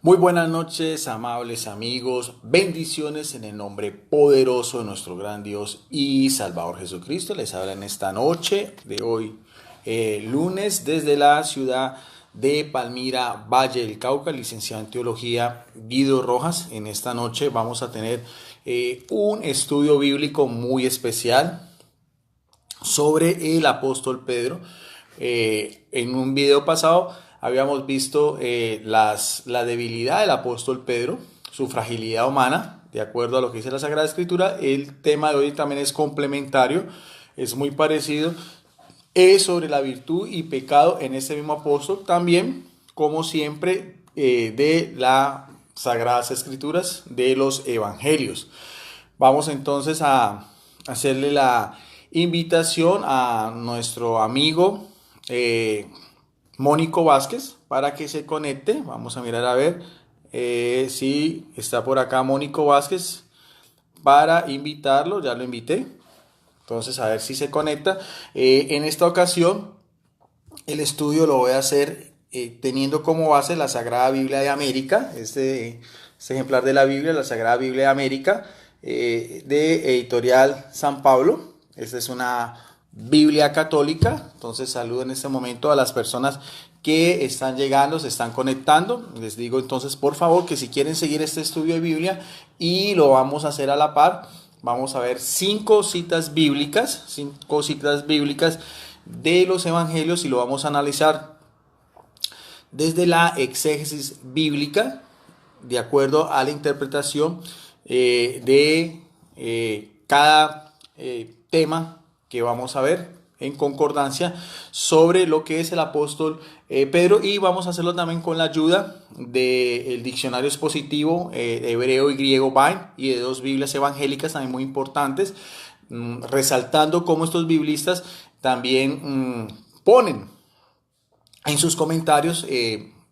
Muy buenas noches, amables amigos. Bendiciones en el nombre poderoso de nuestro gran Dios y Salvador Jesucristo. Les habla en esta noche de hoy, lunes, desde la ciudad de Palmira, Valle del Cauca, licenciado en Teología Guido Rojas. En esta noche vamos a tener un estudio bíblico muy especial sobre el apóstol Pedro. En un video pasado habíamos visto la debilidad del apóstol Pedro, su fragilidad humana, de acuerdo a lo que dice la Sagrada Escritura. El tema de hoy también es complementario, es muy parecido, es sobre la virtud y pecado en ese mismo apóstol, también, como siempre, de las Sagradas Escrituras, de los Evangelios. Vamos entonces a hacerle la invitación a nuestro amigo Mónico Vázquez para que se conecte. Vamos a mirar a ver si está por acá Mónico Vázquez para invitarlo. Ya lo invité. Entonces a ver si se conecta. En esta ocasión el estudio lo voy a hacer teniendo como base la Sagrada Biblia de América, este ejemplar de la Biblia, la Sagrada Biblia de América, de Editorial San Pablo. Esta es una Biblia católica, entonces saludo en este momento a las personas que están llegando, se están conectando. Les digo entonces, por favor, que si quieren seguir este estudio de Biblia y lo vamos a hacer a la par, vamos a ver cinco citas bíblicas de los evangelios y lo vamos a analizar desde la exégesis bíblica, de acuerdo a la interpretación de cada tema que vamos a ver en concordancia sobre lo que es el apóstol Pedro, y vamos a hacerlo también con la ayuda del diccionario expositivo hebreo y griego Vine y de dos Biblias evangélicas también muy importantes, resaltando cómo estos biblistas también ponen en sus comentarios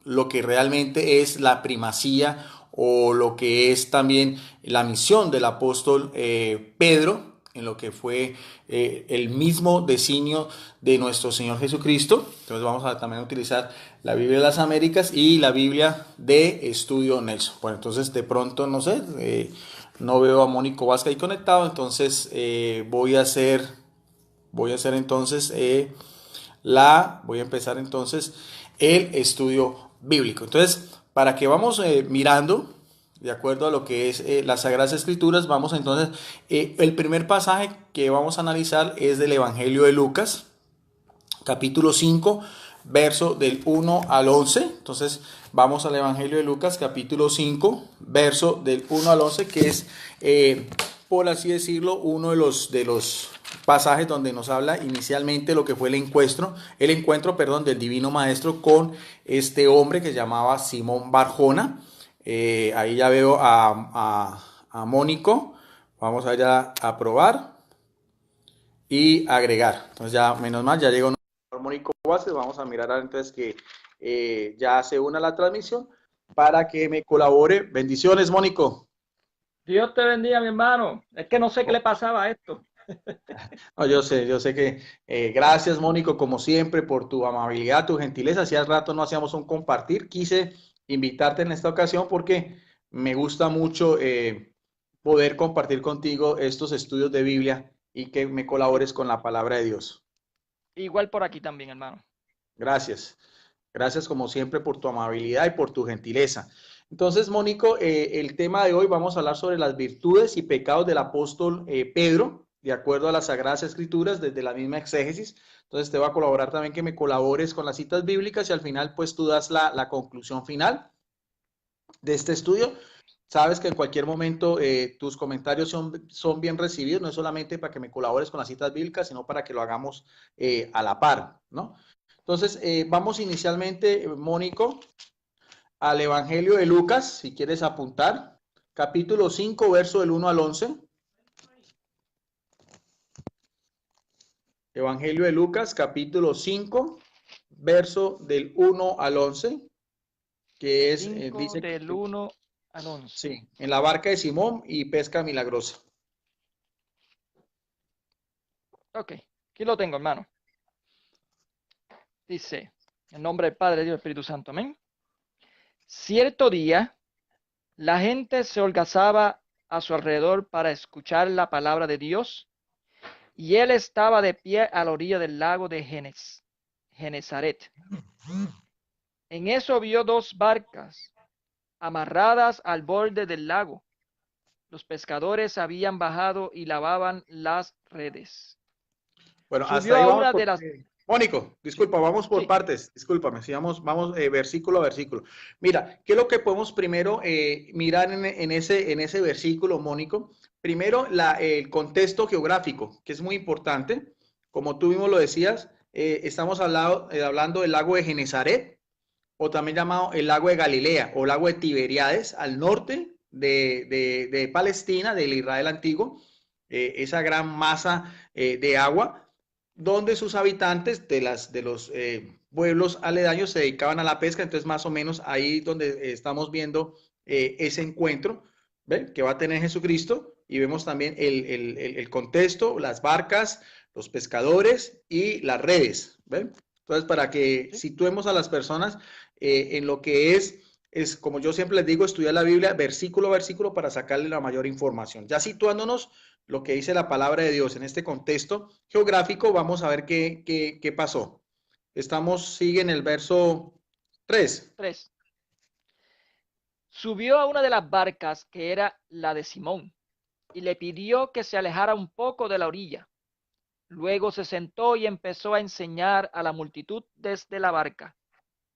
lo que realmente es la primacía o lo que es también la misión del apóstol Pedro en lo que fue el mismo designio de nuestro Señor Jesucristo. Entonces vamos a también utilizar la Biblia de las Américas y la Biblia de Estudio Nelson. Bueno, entonces de pronto, no sé, no veo a Mónico Vázquez ahí conectado, entonces voy a hacer entonces voy a empezar entonces el estudio bíblico. Entonces, para que vamos mirando, de acuerdo a lo que es las Sagradas Escrituras, vamos entonces, el primer pasaje que vamos a analizar es del Evangelio de Lucas, capítulo 5 verso del 1 al 11. Entonces, vamos al Evangelio de Lucas, capítulo 5 verso del 1 al 11, que es, por así decirlo, uno de los pasajes donde nos habla inicialmente lo que fue el encuentro, perdón, del Divino Maestro con este hombre que se llamaba Simón Barjona. Ahí ya veo a Mónico. Vamos allá a probar y agregar. Entonces ya, menos mal, ya llegó Mónico Vázquez. Vamos a mirar antes que ya se una la transmisión para que me colabore. Bendiciones, Mónico. Dios te bendiga, mi hermano. Es que no sé qué le pasaba a esto. No, yo sé que gracias, Mónico, como siempre, por tu amabilidad, tu gentileza. Hacía rato no hacíamos un compartir. Quise invitarte en esta ocasión porque me gusta mucho poder compartir contigo estos estudios de Biblia y que me colabores con la palabra de Dios. Igual por aquí también, hermano. Gracias. Gracias como siempre por tu amabilidad y por tu gentileza. Entonces, Mónico, el tema de hoy vamos a hablar sobre las virtudes y pecados del apóstol Pedro, de acuerdo a las Sagradas Escrituras, desde la misma exégesis. Entonces, te va a colaborar también que me colabores con las citas bíblicas y al final, pues tú das la conclusión final de este estudio. Sabes que en cualquier momento tus comentarios son bien recibidos, no es solamente para que me colabores con las citas bíblicas, sino para que lo hagamos a la par, ¿no? Entonces, vamos inicialmente, Mónico, al Evangelio de Lucas, si quieres apuntar, capítulo 5 verso del 1 al 11. Evangelio de Lucas, capítulo 5 verso del 1 al 11, que es, 5 dice del que, 1 al 11. sí, en la barca de Simón y pesca milagrosa. Ok, aquí lo tengo, hermano. Dice, en nombre del Padre, Dios y Espíritu Santo, amén. Cierto día, la gente se holgazaba a su alrededor para escuchar la palabra de Dios, y él estaba de pie a la orilla del lago de Genezaret. En eso vio dos barcas amarradas al borde del lago. Los pescadores habían bajado y lavaban las redes. Bueno, hasta Subió ahí a vamos una de por... las... Mónico, disculpa, vamos por Sí, partes, discúlpame, si vamos versículo a versículo. Mira, ¿qué es lo que podemos primero mirar en ese versículo, Mónico? Primero, el contexto geográfico, que es muy importante. Como tú mismo lo decías, estamos hablando del lago de Genezaret, o también llamado el lago de Galilea, o lago de Tiberíades, al norte de Palestina, del Israel antiguo, esa gran masa de agua donde sus habitantes de los pueblos aledaños se dedicaban a la pesca. Entonces, más o menos ahí donde estamos viendo ese encuentro, ¿ven? Que va a tener Jesucristo, y vemos también el contexto, las barcas, los pescadores y las redes, ¿ven? Entonces, para que sí. situemos a las personas en lo que es, como yo siempre les digo, estudiar la Biblia versículo a versículo para sacarle la mayor información. Ya situándonos lo que dice la palabra de Dios en este contexto geográfico, vamos a ver qué pasó. Sigue en el verso 3. 3. Subió a una de las barcas, que era la de Simón, y le pidió que se alejara un poco de la orilla. Luego se sentó y empezó a enseñar a la multitud desde la barca.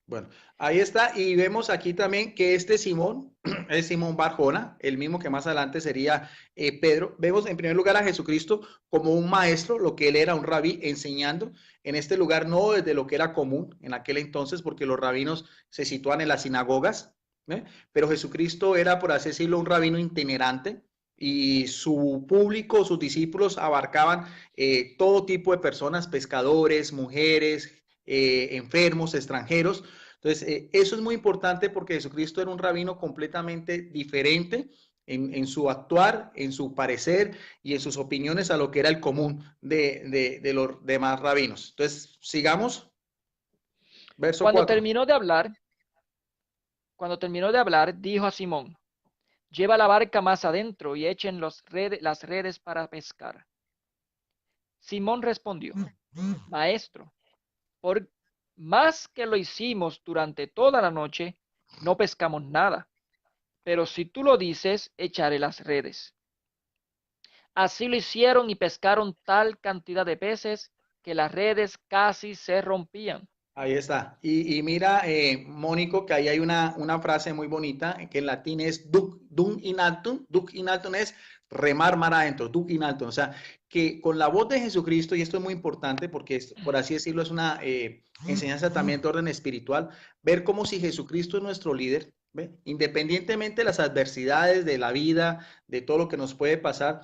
Bueno, ahí está, y vemos aquí también que este Simón es Simón Barjona, el mismo que más adelante sería Pedro. Vemos en primer lugar a Jesucristo como un maestro, lo que él era, un rabí, enseñando en este lugar, no desde lo que era común en aquel entonces, porque los rabinos se sitúan en las sinagogas, ¿eh? Pero Jesucristo era, por así decirlo, un rabino itinerante, y su público, sus discípulos abarcaban todo tipo de personas, pescadores, mujeres, enfermos, extranjeros. Entonces, eso es muy importante porque Jesucristo era un rabino completamente diferente en su actuar, en su parecer y en sus opiniones a lo que era el común de los demás rabinos. Entonces, sigamos, verso Cuando 4. terminó de hablar, cuando terminó de hablar, dijo a Simón: lleva la barca más adentro y echen las redes para pescar. Simón respondió: Maestro, por más que lo hicimos durante toda la noche, no pescamos nada, pero si tú lo dices, echaré las redes. Así lo hicieron y pescaron tal cantidad de peces que las redes casi se rompían. Ahí está. Y mira, Mónico, que ahí hay una frase muy bonita, que en latín es duc in altum. Duc in altum es remar mar adentro, duc in altum. O sea, que con la voz de Jesucristo, y esto es muy importante porque, por así decirlo, es una enseñanza también de orden espiritual, ver como si Jesucristo es nuestro líder, ¿ve? Independientemente de las adversidades de la vida, de todo lo que nos puede pasar.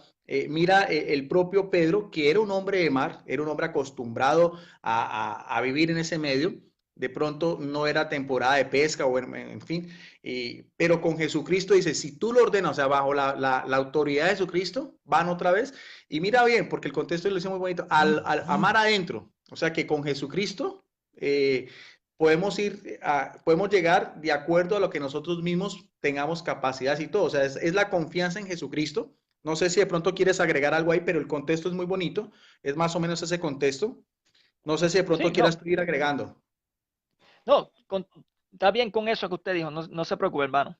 Mira, el propio Pedro, que era un hombre de mar, era un hombre acostumbrado a vivir en ese medio. De pronto no era temporada de pesca o en fin, pero con Jesucristo dice, si tú lo ordenas, o sea, bajo la autoridad de Jesucristo, van otra vez. Y mira bien, porque el contexto lo dice muy bonito, al amar adentro, o sea que con Jesucristo podemos llegar de acuerdo a lo que nosotros mismos tengamos capacidades y todo, o sea, es la confianza en Jesucristo. No sé si de pronto quieres agregar algo ahí, pero el contexto es muy bonito, es más o menos ese contexto. No sé si de pronto Sí, quieras no, ir agregando. no, está bien con eso que usted dijo, no, no se preocupe, hermano.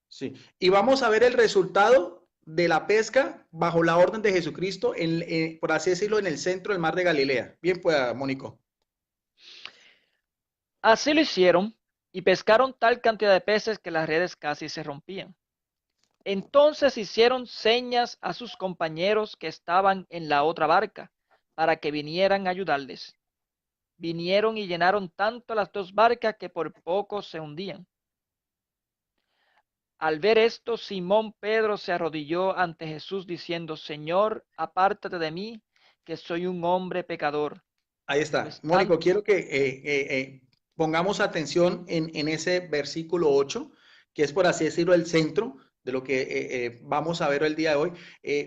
Sí. Y vamos a ver el resultado de la pesca bajo la orden de Jesucristo, por así decirlo, en el centro del mar de Galilea. Bien, pues, Mónico. Así lo hicieron y pescaron tal cantidad de peces que las redes casi se rompían. Entonces hicieron señas a sus compañeros que estaban en la otra barca para que vinieran a ayudarles. Vinieron y llenaron tanto las dos barcas que por poco se hundían. Al ver esto, Simón Pedro se arrodilló ante Jesús diciendo: Señor, apártate de mí, que soy un hombre pecador. Ahí está. Pues tan, Mónico, quiero que pongamos atención en ese versículo 8, que es por así decirlo el centro de lo que vamos a ver el día de hoy.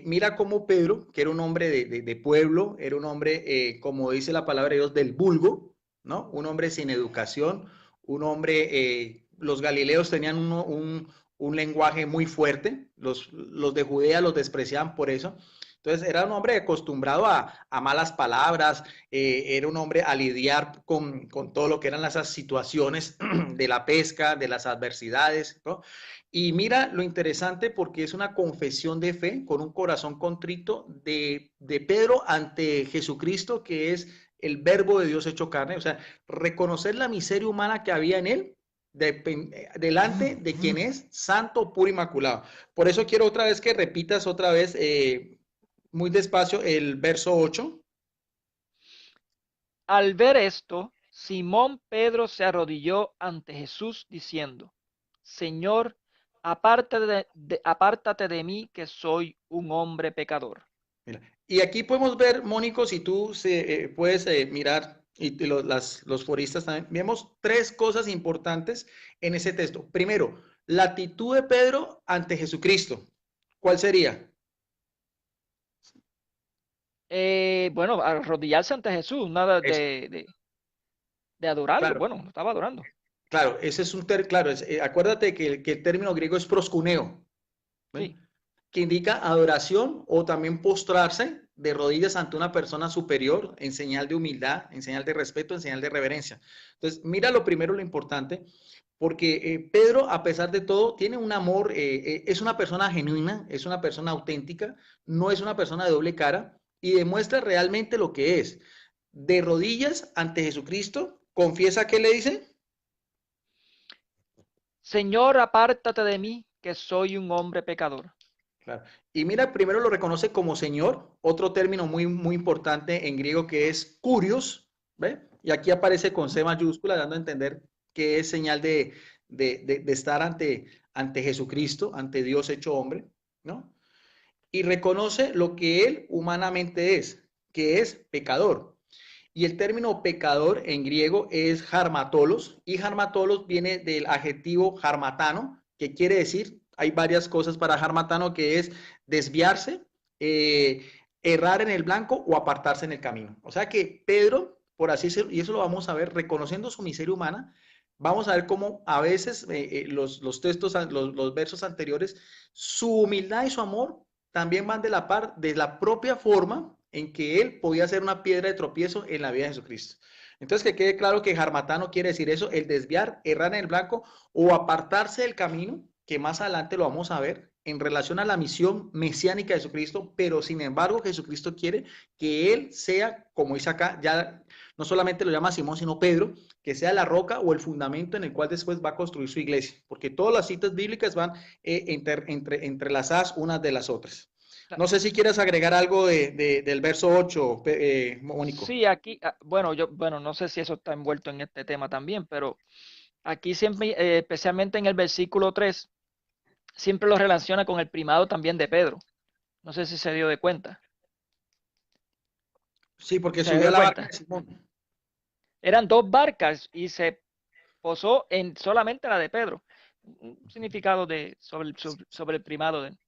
Mira cómo Pedro, que era un hombre de pueblo, era un hombre, como dice la palabra de Dios, del vulgo, ¿no? Un hombre sin educación, un hombre los galileos tenían un lenguaje muy fuerte, los de Judea los despreciaban por eso. Entonces era un hombre acostumbrado a malas palabras, era un hombre a lidiar con todo lo que eran las situaciones de la pesca, de las adversidades, ¿no? Y mira lo interesante porque es una confesión de fe con un corazón contrito de Pedro ante Jesucristo, que es el verbo de Dios hecho carne, o sea, reconocer la miseria humana que había en él delante de quien es santo, puro, inmaculado. Por eso quiero otra vez que repitas otra vez muy despacio el verso 8. Al ver esto, Simón Pedro se arrodilló ante Jesús diciendo, Señor, apártate de mí que soy un hombre pecador. Mira, y aquí podemos ver, Mónico, si tú puedes mirar, y los foristas también, vemos tres cosas importantes en ese texto. Primero, la actitud de Pedro ante Jesucristo. ¿Cuál sería? Bueno, arrodillarse ante Jesús, nada Eso, de adorarlo. claro. Bueno, estaba adorando. Claro, ese es un claro, acuérdate que el término griego es proscuneo, ¿ven? Sí. Que indica adoración o también postrarse de rodillas ante una persona superior en señal de humildad, en señal de respeto, en señal de reverencia. Entonces, mira lo primero, lo importante, porque Pedro, a pesar de todo, tiene un amor, es una persona genuina, es una persona auténtica, no es una persona de doble cara y demuestra realmente lo que es. De rodillas ante Jesucristo, confiesa que le dice. Señor, apártate de mí, que soy un hombre pecador. Claro. Y mira, primero lo reconoce como Señor, otro término muy importante en griego que es kurios, ¿ve? Y aquí aparece con C mayúscula, dando a entender que es señal de estar ante Jesucristo, ante Dios hecho hombre, ¿no? Y reconoce lo que él humanamente es, que es pecador. Y el término pecador en griego es harmatolos, y harmatolos viene del adjetivo harmatano, que quiere decir, hay varias cosas para harmatano, que es desviarse, errar en el blanco o apartarse en el camino. O sea que Pedro, por así decirlo, y eso lo vamos a ver, reconociendo su miseria humana, vamos a ver cómo a veces los textos, los versos anteriores, su humildad y su amor también van de de la propia forma en que él podía ser una piedra de tropiezo en la vida de Jesucristo. Entonces, que quede claro que harmatano quiere decir eso, el desviar, errar en el blanco o apartarse del camino, que más adelante lo vamos a ver en relación a la misión mesiánica de Jesucristo, pero sin embargo Jesucristo quiere que él sea, como dice acá, ya no solamente lo llama Simón, sino Pedro, que sea la roca o el fundamento en el cual después va a construir su iglesia, porque todas las citas bíblicas van entrelazadas unas de las otras. No sé si quieres agregar algo del verso 8, Mónico. Sí, aquí, bueno, bueno, no sé si eso está envuelto en este tema también, pero aquí siempre, especialmente en el versículo 3, siempre lo relaciona con el primado también de Pedro. No sé si se dio de cuenta. Sí, porque ¿Se subió dio a de la barca de cuenta? Simón. Eran dos barcas y se posó en solamente la de Pedro. Un significado sobre el primado de él.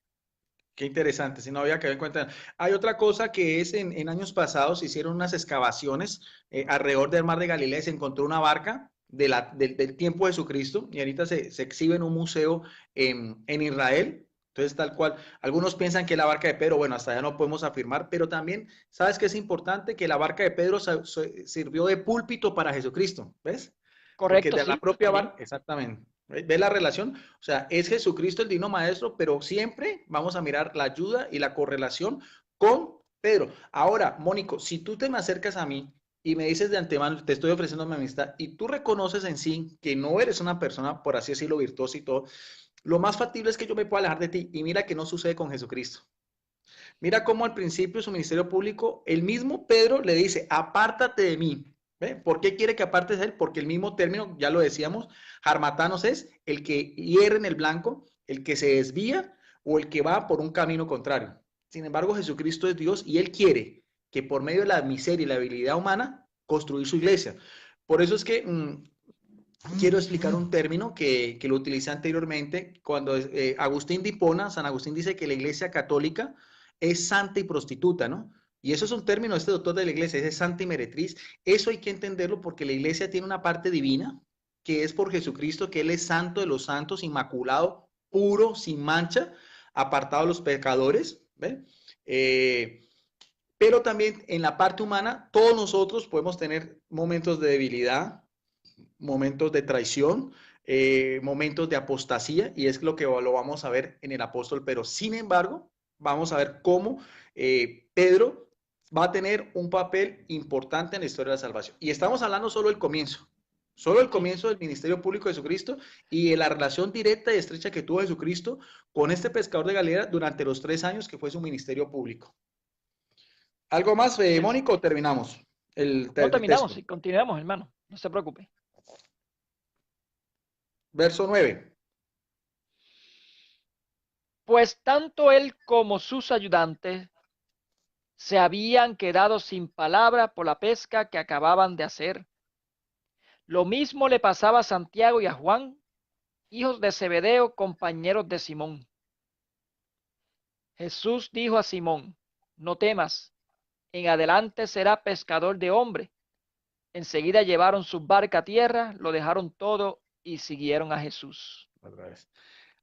Qué interesante, si no había que ver en cuenta. Hay otra cosa que es en años pasados se hicieron unas excavaciones alrededor del mar de Galilea y se encontró una barca del tiempo de Jesucristo y ahorita se exhibe en un museo en Israel. Entonces, tal cual, algunos piensan que la barca de Pedro, bueno, hasta allá no podemos afirmar, pero también, ¿sabes qué es importante? Que la barca de Pedro sirvió de púlpito para Jesucristo, ¿ves? Porque Correcto, de la sí, propia también. barca, exactamente. ¿Ves la relación? O sea, es Jesucristo el divino maestro, pero siempre vamos a mirar la ayuda y la correlación con Pedro. Ahora, Mónico, si tú te me acercas a mí y me dices de antemano, te estoy ofreciendo mi amistad y tú reconoces en sí que no eres una persona, por así decirlo, virtuosa y todo, lo más factible es que yo me pueda alejar de ti y mira que no sucede con Jesucristo. Mira cómo al principio de su ministerio público, el mismo Pedro le dice, apártate de mí. ¿Ve? ¿Por qué quiere que apartes de él? Porque el mismo término, ya lo decíamos, harmatanos es el que hiere en el blanco, el que se desvía o el que va por un camino contrario. Sin embargo, Jesucristo es Dios y él quiere que por medio de la miseria y la habilidad humana construir su iglesia. Por eso es que quiero explicar un término que lo utilicé anteriormente cuando Agustín de Hipona, San Agustín dice que la iglesia católica es santa y prostituta, ¿no? Y eso es un término de este doctor de la iglesia, es santa y meretriz. Eso hay que entenderlo porque la iglesia tiene una parte divina, que es por Jesucristo, que Él es santo de los santos, inmaculado, puro, sin mancha, apartado de los pecadores, ¿ve? Pero también en la parte humana, todos nosotros podemos tener momentos de debilidad, momentos de traición, momentos de apostasía, y es lo que lo vamos a ver en el apóstol, pero sin embargo, vamos a ver cómo Pedro va a tener un papel importante en la historia de la salvación. Y estamos hablando solo el Sí. comienzo del ministerio público de Jesucristo y de la relación directa y estrecha que tuvo Jesucristo con este pescador de Galilea durante los 3 años que fue su ministerio público. ¿Algo más, Es- Mónico, o terminamos no el terminamos texto? y continuamos, hermano. No se preocupe. Verso 9. Pues tanto él como sus ayudantes se habían quedado sin palabra por la pesca que acababan de hacer. Lo mismo le pasaba a Santiago y a Juan, hijos de Zebedeo, compañeros de Simón. Jesús dijo a Simón, no temas, en adelante será pescador de hombre. Enseguida llevaron su barca a tierra, lo dejaron todo y siguieron a Jesús. Otra vez.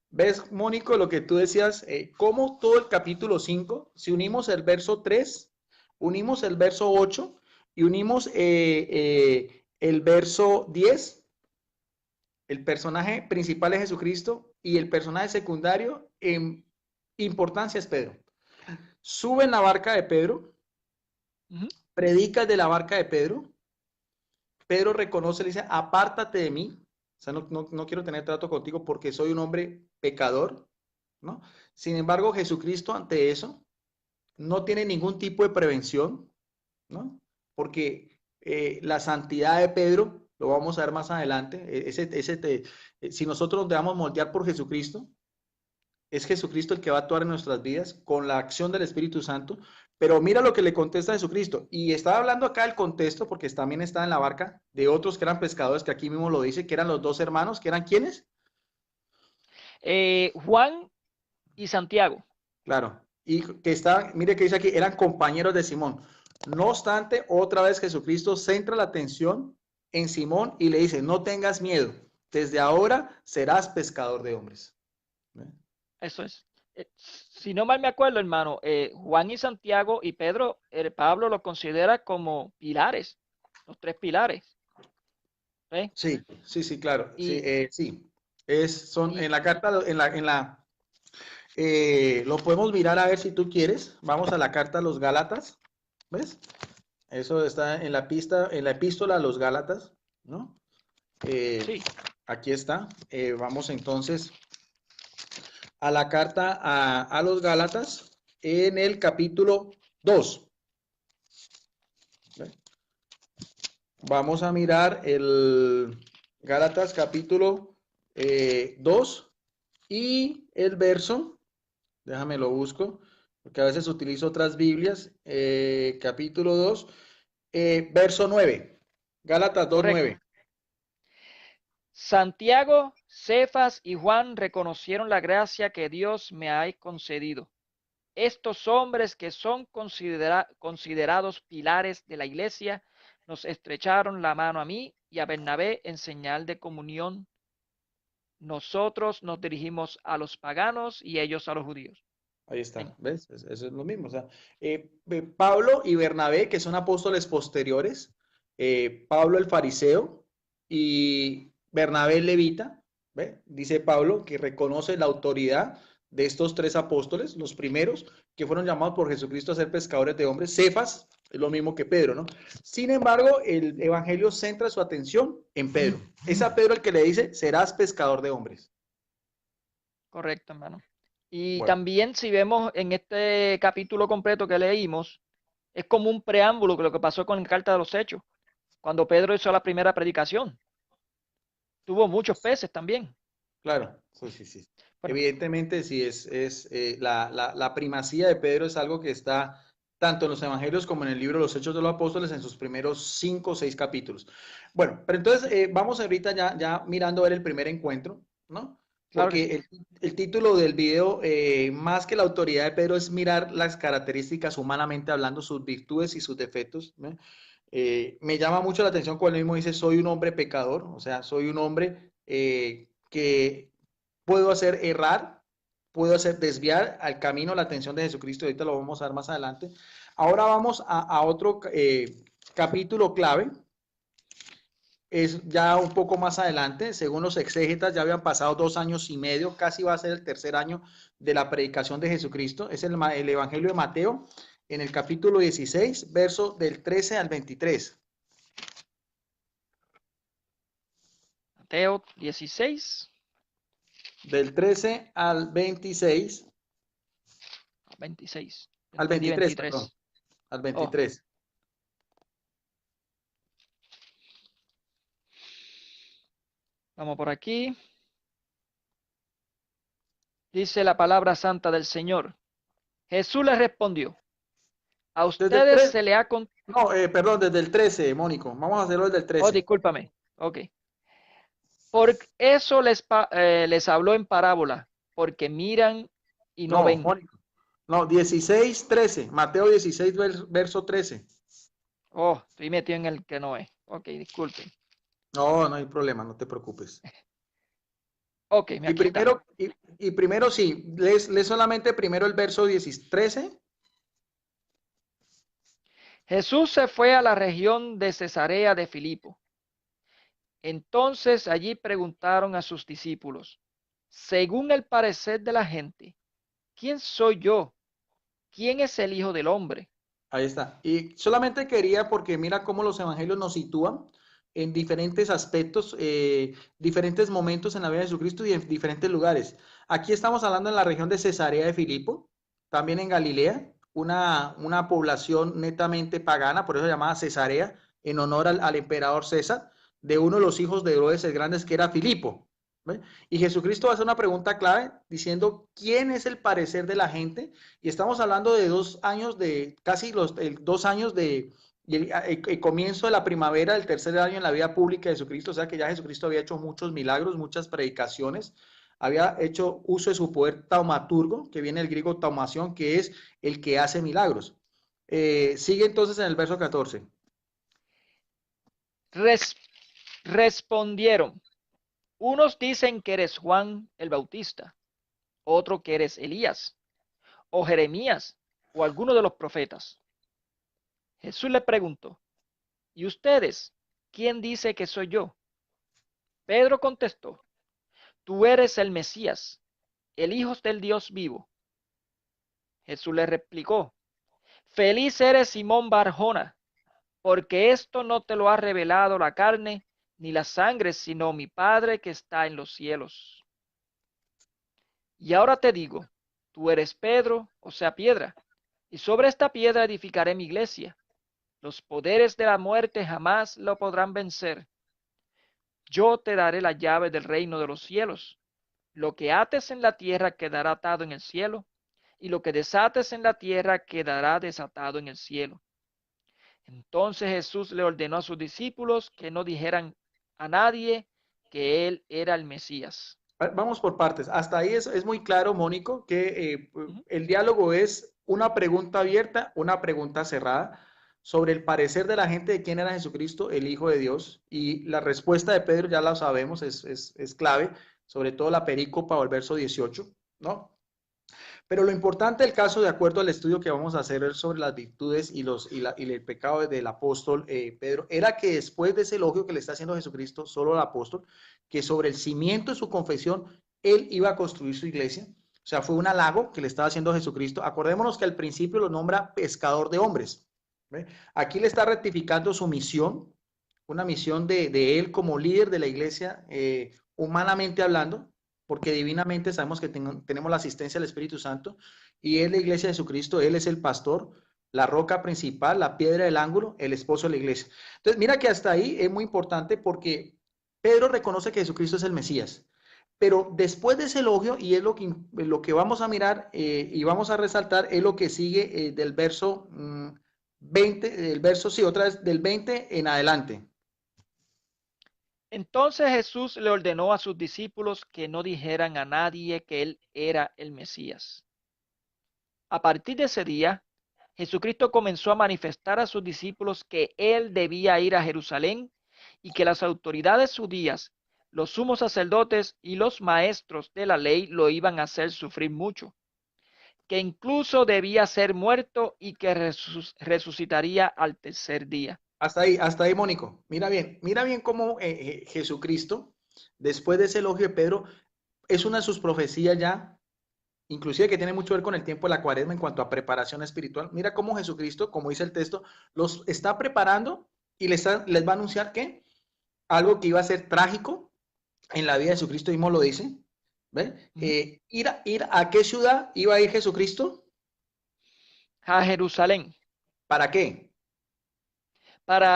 ¿Ves, Mónico, lo que tú decías? Cómo todo el capítulo 5, si unimos el verso 3, unimos el verso 8 y unimos el verso 10, el personaje principal es Jesucristo y el personaje secundario en importancia es Pedro. Sube en la barca de Pedro, Ujú. predica de la barca de Pedro, Pedro reconoce, le dice, apártate de mí, o sea, no quiero tener trato contigo porque soy un hombre pecador, ¿no? Sin embargo, Jesucristo ante eso no tiene ningún tipo de prevención, ¿no? Porque la santidad de Pedro, lo vamos a ver más adelante, si nosotros nos dejamos moldear por Jesucristo, es Jesucristo el que va a actuar en nuestras vidas con la acción del Espíritu Santo. Pero mira lo que le contesta Jesucristo. Y estaba hablando acá del contexto, porque también está en la barca de otros que eran pescadores, que aquí mismo lo dice, que eran los dos hermanos, que eran ¿quiénes? Juan y Santiago. Claro. Y que está, mire que dice aquí, eran compañeros de Simón. No obstante, otra vez Jesucristo centra la atención en Simón y le dice, no tengas miedo, desde ahora serás pescador de hombres. ¿Ve? Eso es. Si no mal me acuerdo, hermano, Juan y Santiago y Pedro, Pablo los considera como pilares, los tres pilares. ¿Eh? Sí, sí, sí, claro. Sí, Y, sí. Son y en la carta, lo podemos mirar a ver si tú quieres. Vamos a la carta a los Gálatas, ¿ves? Eso está en la pista, en la epístola a los Gálatas, ¿no? Eh, sí, aquí está. Vamos entonces a la carta a los Gálatas en el capítulo 2. ¿Ve? Vamos a mirar el Gálatas capítulo 2 y el verso. Déjame lo busco, porque a veces utilizo otras Biblias. Capítulo 2, verso 9. Gálatas 2 correcto. 9. Santiago, Cefas y Juan reconocieron la gracia que Dios me ha concedido. Estos hombres que son considerados pilares de la iglesia nos estrecharon la mano a mí y a Bernabé en señal de comunión. Nosotros nos dirigimos a los paganos y ellos a los judíos. Ahí Amén. está, ¿ves? Eso es lo mismo. O sea, Pablo y Bernabé, que son apóstoles posteriores, Pablo el fariseo y Bernabé el levita, ¿ve? Dice Pablo que reconoce la autoridad de estos tres apóstoles, los primeros que fueron llamados por Jesucristo a ser pescadores de hombres. Cefas es lo mismo que Pedro, ¿no? Sin embargo, el evangelio centra su atención en Pedro. Es a Pedro el que le dice, serás pescador de hombres. Correcto, hermano. Y Bueno. también si vemos en este capítulo completo que leímos, es como un preámbulo de lo que pasó con la carta de los Hechos, cuando Pedro hizo la primera predicación. Tuvo muchos peces también. Claro, sí, sí, sí. Bueno, Evidentemente, sí, la primacía de Pedro es algo que está tanto en los evangelios como en el libro de los Hechos de los Apóstoles en sus primeros 5 o 6 capítulos. Bueno, pero entonces vamos ahorita ya mirando a ver el primer encuentro, ¿no? claro que Porque sí. el título del video, más que la autoridad de Pedro, es mirar las características humanamente hablando, sus virtudes y sus defectos, ¿no? Me llama mucho la atención cuando él mismo dice, soy un hombre pecador, o sea, soy un hombre que puedo hacer errar, puedo hacer desviar al camino la atención de Jesucristo. Ahorita lo vamos a ver más adelante. Ahora vamos a otro capítulo clave. Es ya un poco más adelante, según los exégetas, ya habían pasado 2 años y medio, casi va a ser el tercer año de la predicación de Jesucristo. Es el Evangelio de Mateo, en el capítulo 16, verso del 13 al 23. Mateo 16 Del 13 al 26, a 26. al Entendí 23, perdón, 23. al Oh, 23. vamos por aquí. Dice la palabra santa del Señor. Jesús le respondió, a Desde el ustedes 3, se le ha con... no, perdón, desde el 13, Mónico. Vamos a hacerlo desde el Oh, 13. discúlpame. Ok. Por eso les habló en parábola, porque miran y no No, ven. Mónico. No, 16, 13. Mateo 16, verso 13. Oh, estoy metido en el que no es. Ok, disculpen. No, no hay problema, no te preocupes. Ok, Y aquí está. primero, y primero sí, lees solamente primero el verso 10, 13. Jesús se fue a la región de Cesarea de Filipo. Entonces allí preguntaron a sus discípulos, según el parecer de la gente, ¿quién soy yo? ¿Quién es el Hijo del Hombre? Ahí está. Y solamente quería, porque mira cómo los evangelios nos sitúan en diferentes aspectos, diferentes momentos en la vida de Jesucristo y en diferentes lugares. Aquí estamos hablando en la región de Cesarea de Filipo, también en Galilea, una población netamente pagana, por eso llamada Cesarea, en honor al emperador César, de uno de los hijos de Herodes el Grande, que era Filipo. ¿Ve? Y Jesucristo hace una pregunta clave diciendo, ¿quién es el parecer de la gente? Y estamos hablando de 2 años, de casi 2 años de y el comienzo de la primavera del tercer año en la vida pública de Jesucristo, o sea que ya Jesucristo había hecho muchos milagros, muchas predicaciones, había hecho uso de su poder taumaturgo, que viene del griego taumación, que es el que hace milagros. Sigue entonces en el verso 14. Res- respondieron, unos dicen que eres Juan el Bautista, otro que eres Elías, o Jeremías, o alguno de los profetas. Jesús le preguntó, ¿y ustedes? ¿Quién dice que soy yo? Pedro contestó, tú eres el Mesías, el Hijo del Dios vivo. Jesús le replicó, feliz eres Simón Barjona, porque esto no te lo ha revelado la carne ni la sangre, sino mi Padre que está en los cielos. Y ahora te digo, tú eres Pedro, o sea, piedra, y sobre esta piedra edificaré mi iglesia. Los poderes de la muerte jamás lo podrán vencer. Yo te daré la llave del reino de los cielos. Lo que ates en la tierra quedará atado en el cielo, y lo que desates en la tierra quedará desatado en el cielo. Entonces Jesús le ordenó a sus discípulos que no dijeran a nadie que él era el Mesías. Vamos por partes. Hasta ahí es muy claro, Mónico, que Ujú. el diálogo es una pregunta abierta, una pregunta cerrada sobre el parecer de la gente de quién era Jesucristo, el Hijo de Dios. Y la respuesta de Pedro ya la sabemos, es clave, sobre todo la perícopa o el verso 18, ¿no? Pero lo importante del caso, de acuerdo al estudio que vamos a hacer sobre las virtudes y el pecado del apóstol Pedro, era que después de ese elogio que le está haciendo Jesucristo solo al apóstol, que sobre el cimiento de su confesión, él iba a construir su iglesia. O sea, fue un halago que le estaba haciendo Jesucristo. Acordémonos que al principio lo nombra pescador de hombres. ¿Ve? Aquí le está rectificando su misión, una misión de él como líder de la iglesia, humanamente hablando, porque divinamente sabemos que tenemos la asistencia del Espíritu Santo, y es la iglesia de Jesucristo, Él es el pastor, la roca principal, la piedra del ángulo, el esposo de la iglesia. Entonces, mira que hasta ahí es muy importante porque Pedro reconoce que Jesucristo es el Mesías, pero después de ese elogio, y es lo que vamos a mirar y vamos a resaltar, es lo que sigue del verso 20, del verso, sí, otra vez, del 20 en adelante. Entonces Jesús le ordenó a sus discípulos que no dijeran a nadie que él era el Mesías. A partir de ese día, Jesucristo comenzó a manifestar a sus discípulos que él debía ir a Jerusalén y que las autoridades judías, los sumos sacerdotes y los maestros de la ley lo iban a hacer sufrir mucho, que incluso debía ser muerto y que resucitaría al tercer día. Hasta ahí, Mónico. Mira bien cómo Jesucristo, después de ese elogio de Pedro, es una de sus profecías ya, inclusive que tiene mucho que ver con el tiempo de la cuaresma en cuanto a preparación espiritual. Mira cómo Jesucristo, como dice el texto, los está preparando y les va a anunciar que algo que iba a ser trágico en la vida de Jesucristo mismo lo dice. ¿Ve? Ir a qué ciudad iba a ir Jesucristo. A Jerusalén. ¿Para qué?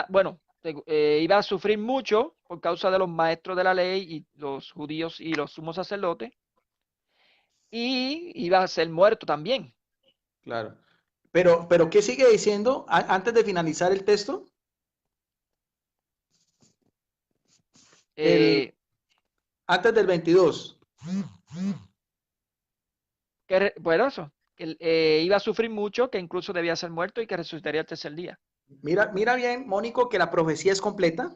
Bueno, iba a sufrir mucho por causa de los maestros de la ley y los judíos y los sumos sacerdotes, y iba a ser muerto también. Claro. Pero ¿qué sigue diciendo antes de finalizar el texto? El, Eh, antes del 22. bueno, eso, que iba a sufrir mucho, que incluso debía ser muerto y que resucitaría el tercer día. Mira bien, Mónico, que la profecía es completa.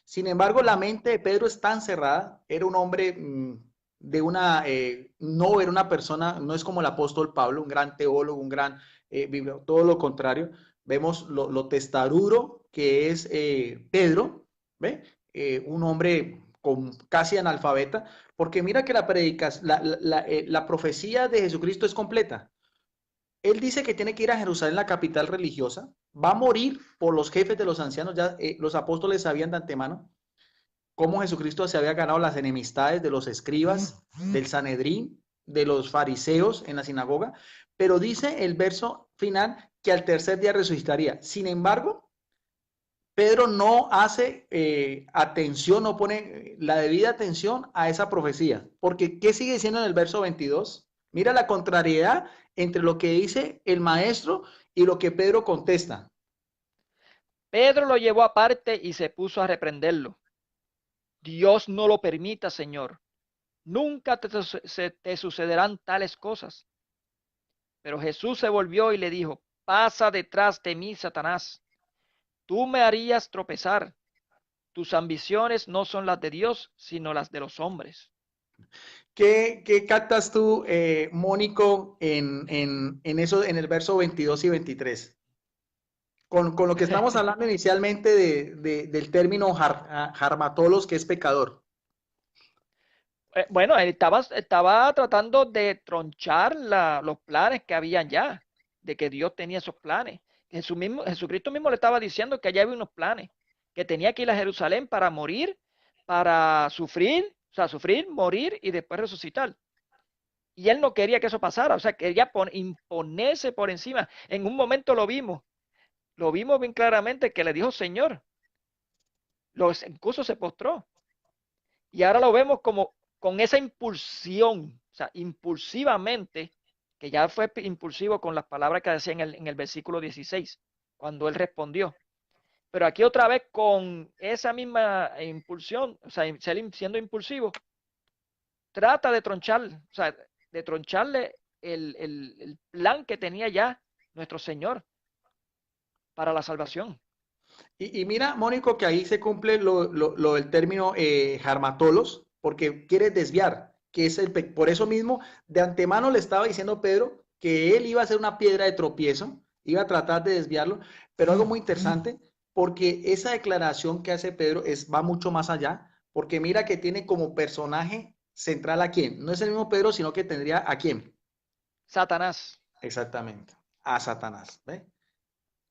Sin embargo, la mente de Pedro es tan cerrada. Era un hombre de una, no era una persona, no es como el apóstol Pablo, un gran teólogo, un gran todo lo contrario. Vemos lo testarudo que es Pedro, ¿ve? Un hombre casi analfabeta, porque mira que la profecía de Jesucristo es completa. Él dice que tiene que ir a Jerusalén, la capital religiosa, va a morir por los jefes de los ancianos, ya los apóstoles sabían de antemano cómo Jesucristo se había ganado las enemistades de los escribas, del Sanedrín, de los fariseos en la sinagoga, pero dice el verso final que al tercer día resucitaría. Sin embargo, Pedro no hace atención, no pone la debida atención a esa profecía, porque ¿qué sigue diciendo en el verso 22? Mira la contrariedad entre lo que dice el maestro y lo que Pedro contesta. Pedro lo llevó aparte y se puso a reprenderlo. Dios no lo permita, Señor. Nunca te sucederán tales cosas. Pero Jesús se volvió y le dijo, pasa detrás de mí, Satanás. Tú me harías tropezar. Tus ambiciones no son las de Dios, sino las de los hombres. ¿Qué captas tú, Mónico, en eso, en el verso 22 y 23? Con lo que estamos hablando inicialmente del término harmatolos, que es pecador. Bueno, él estaba tratando de tronchar los planes que habían ya, de que Dios tenía esos planes. Jesucristo mismo le estaba diciendo que allá había unos planes, que tenía que ir a Jerusalén para morir, para sufrir, o sea, sufrir, morir y después resucitar. Y él no quería que eso pasara, o sea, quería imponerse por encima. En un momento lo vimos bien claramente que le dijo Señor, incluso se postró. Y ahora lo vemos como con esa impulsión, o sea, impulsivamente, que ya fue impulsivo con las palabras que decía en el versículo 16, cuando él respondió. Pero aquí otra vez con esa misma impulsión, o sea, siendo impulsivo, trata de tronchar, o sea, de troncharle el plan que tenía ya nuestro Señor para la salvación. Y mira, Mónico, que ahí se cumple lo del término harmatolos, porque quiere desviar, que es por eso mismo, de antemano le estaba diciendo Pedro que él iba a ser una piedra de tropiezo, iba a tratar de desviarlo, pero algo muy interesante, porque esa declaración que hace Pedro va mucho más allá, porque mira que tiene como personaje central a quién, no es el mismo Pedro, sino que tendría a quién. Satanás. Exactamente, a Satanás, ¿ve?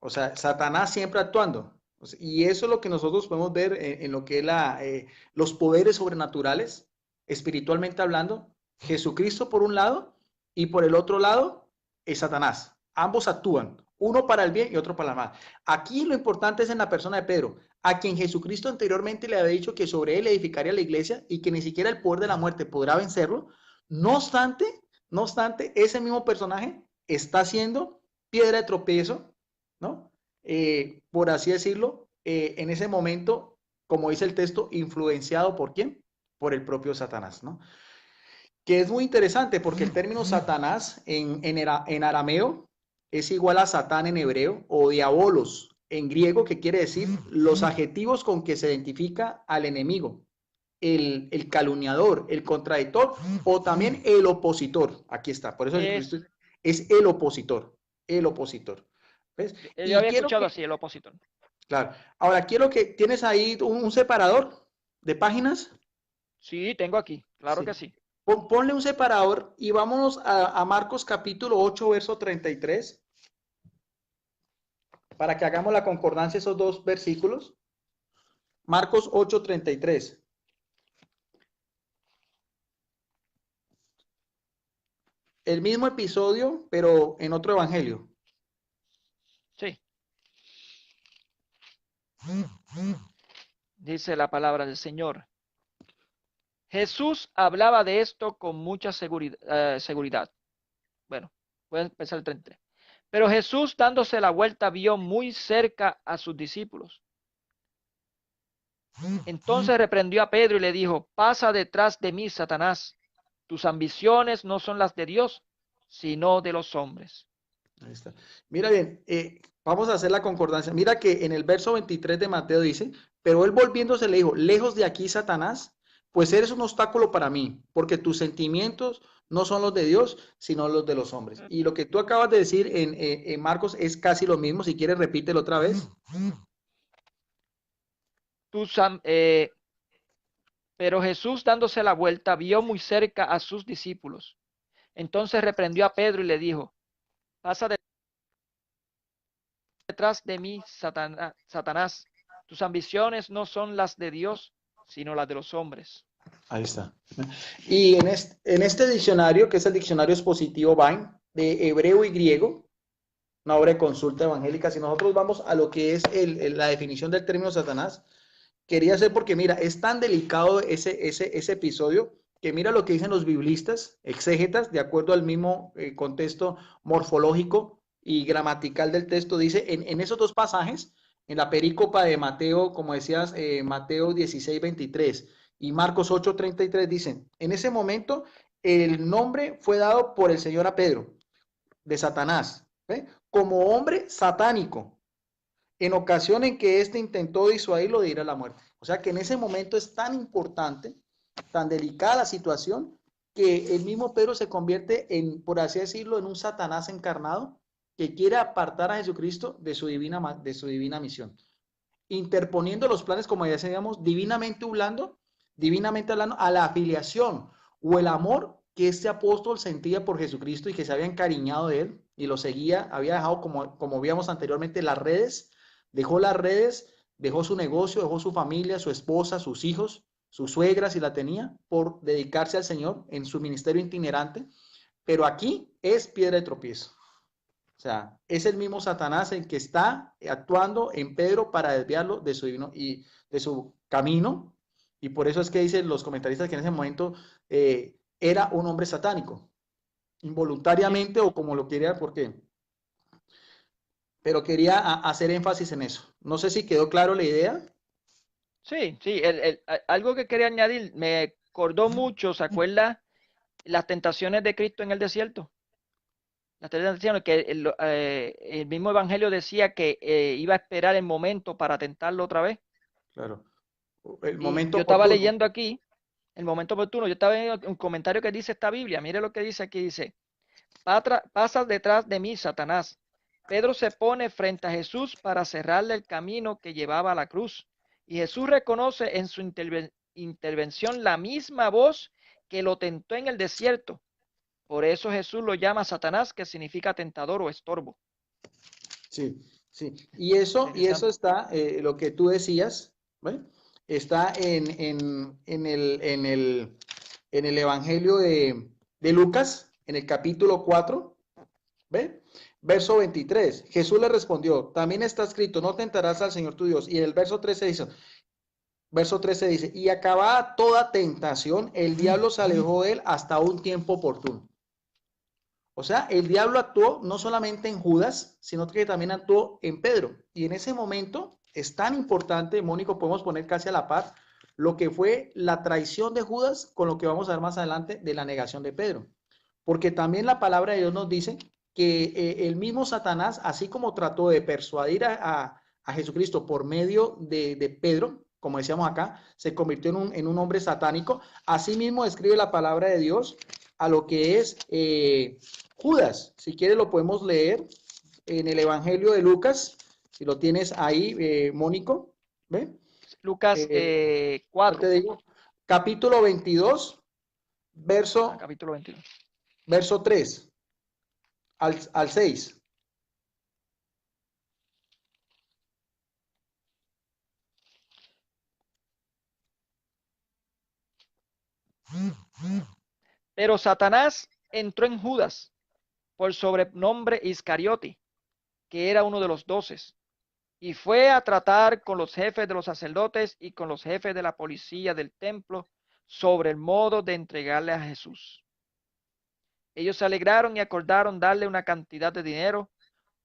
O sea, Satanás siempre actuando. Y eso es lo que nosotros podemos ver en lo que es los poderes sobrenaturales, espiritualmente hablando. Jesucristo por un lado y por el otro lado es Satanás. Ambos actúan, uno para el bien y otro para el mal. Aquí lo importante es en la persona de Pedro, a quien Jesucristo anteriormente le había dicho que sobre él edificaría la iglesia y que ni siquiera el poder de la muerte podrá vencerlo. No obstante, ese mismo personaje está siendo piedra de tropiezo, ¿no? Por así decirlo, en ese momento, como dice el texto, influenciado por quién? Por el propio Satanás, ¿no? Que es muy interesante porque el término Satanás en arameo es igual a Satán en hebreo o diabolos en griego, que quiere decir los adjetivos con que se identifica al enemigo, el calumniador, el contradictor o también el opositor. Aquí está, por eso Jesucristo Es, es el opositor, el opositor. ¿Ves? yo Y había quiero escuchado que, así, el opositor. claro, ahora quiero que tienes ahí un separador de páginas. Sí, tengo aquí, claro Sí. que sí. Ponle un separador y vámonos a Marcos capítulo 8, verso 33, para que hagamos la concordancia de esos dos versículos. Marcos 8, 33. El mismo episodio, pero en otro evangelio. Sí, dice la palabra del Señor. Jesús hablaba de esto con mucha seguridad. Bueno, voy a empezar el 33. Pero Jesús, dándose la vuelta, vio muy cerca a sus discípulos. Entonces reprendió a Pedro y le dijo, pasa detrás de mí, Satanás. Tus ambiciones no son las de Dios, sino de los hombres. Ahí está. Mira bien, vamos a hacer la concordancia. Mira que en el verso 23 de Mateo dice, pero él volviéndose le dijo, lejos de aquí, Satanás, pues eres un obstáculo para mí, porque tus sentimientos no son los de Dios, sino los de los hombres. Y lo que tú acabas de decir en Marcos es casi lo mismo. Si quieres, repítelo otra vez. Tus, am- eh, pero Jesús, dándose la vuelta, vio muy cerca a sus discípulos. Entonces reprendió a Pedro y le dijo, pasa detrás de mí, Satanás. Tus ambiciones no son las de Dios, sino las de los hombres. Ahí está. Y en este diccionario, que es el diccionario expositivo Vine, de hebreo y griego, una obra de consulta evangélica, si nosotros vamos a lo que es la definición del término Satanás, quería hacer porque mira, es tan delicado ese episodio que mira lo que dicen los biblistas, exégetas, de acuerdo al mismo contexto morfológico y gramatical del texto, dice en esos dos pasajes, en la perícopa de Mateo, como decías, Mateo 16, 23 y Marcos 8, 33, dicen, en ese momento el nombre fue dado por el Señor a Pedro, de Satanás, ¿ve? Como hombre satánico, en ocasión en que éste intentó disuadirlo de ir a la muerte. O sea que en ese momento es tan importante, tan delicada la situación, que el mismo Pedro se convierte en, por así decirlo, en un Satanás encarnado que quiere apartar a Jesucristo de su divina misión, interponiendo los planes, como ya decíamos, divinamente hablando, a la afiliación o el amor que este apóstol sentía por Jesucristo y que se había encariñado de él y lo seguía, había dejado, como víamos anteriormente, las redes, dejó su negocio, dejó su familia, su esposa, sus hijos, su suegra si la tenía, por dedicarse al Señor en su ministerio itinerante, pero aquí es piedra de tropiezo. O sea, es el mismo Satanás el que está actuando en Pedro para desviarlo de su divino y de su camino. Y por eso es que dicen los comentaristas que en ese momento era un hombre satánico, Sí, involuntariamente o como lo quería, porque. Pero quería hacer énfasis en eso. No sé si quedó claro la idea. sí. Algo que quería añadir, me acordó mucho, ¿se acuerda? Las tentaciones de Cristo en el desierto. Las tentaciones que el mismo evangelio decía que iba a esperar el momento para tentarlo otra vez. Claro, el Y momento yo estaba oportuno. leyendo aquí, el momento oportuno, yo estaba viendo un comentario que dice esta Biblia. Mire lo que dice aquí, dice, pasa detrás de mí, Satanás. Pedro se pone frente a Jesús para cerrarle el camino que llevaba a la cruz. Y Jesús reconoce en su intervención la misma voz que lo tentó en el desierto. Por eso Jesús lo llama Satanás, que significa tentador o estorbo. Sí, sí. Y eso Interesante. está, lo que tú decías, ¿ve? Está en el Evangelio de Lucas, en el capítulo 4, ¿ve? Verso 23. Jesús le respondió, también está escrito, no tentarás al Señor tu Dios. Y en el verso 13 dice, y acabada toda tentación, el diablo se alejó de él hasta un tiempo oportuno. O sea, el diablo actuó no solamente en Judas, sino que también actuó en Pedro. Y en ese momento es tan importante, Mónico, podemos poner casi a la par lo que fue la traición de Judas con lo que vamos a ver más adelante de la negación de Pedro. Porque también la palabra de Dios nos dice que el mismo Satanás, así como trató de persuadir a Jesucristo por medio de Pedro, como decíamos acá, se convirtió en un hombre satánico. Asimismo, escribe la palabra de Dios a lo que es Judas. Si quieres, lo podemos leer en el Evangelio de Lucas. Si lo tienes ahí, Mónico, ¿ve? Lucas Te 4, digo, capítulo 22, verso, capítulo 21. verso 3 al 6. Pero Satanás entró en Judas, por sobrenombre Iscariote, que era uno de los 12, y fue a tratar con los jefes de los sacerdotes y con los jefes de la policía del templo sobre el modo de entregarle a Jesús. Ellos se alegraron y acordaron darle una cantidad de dinero.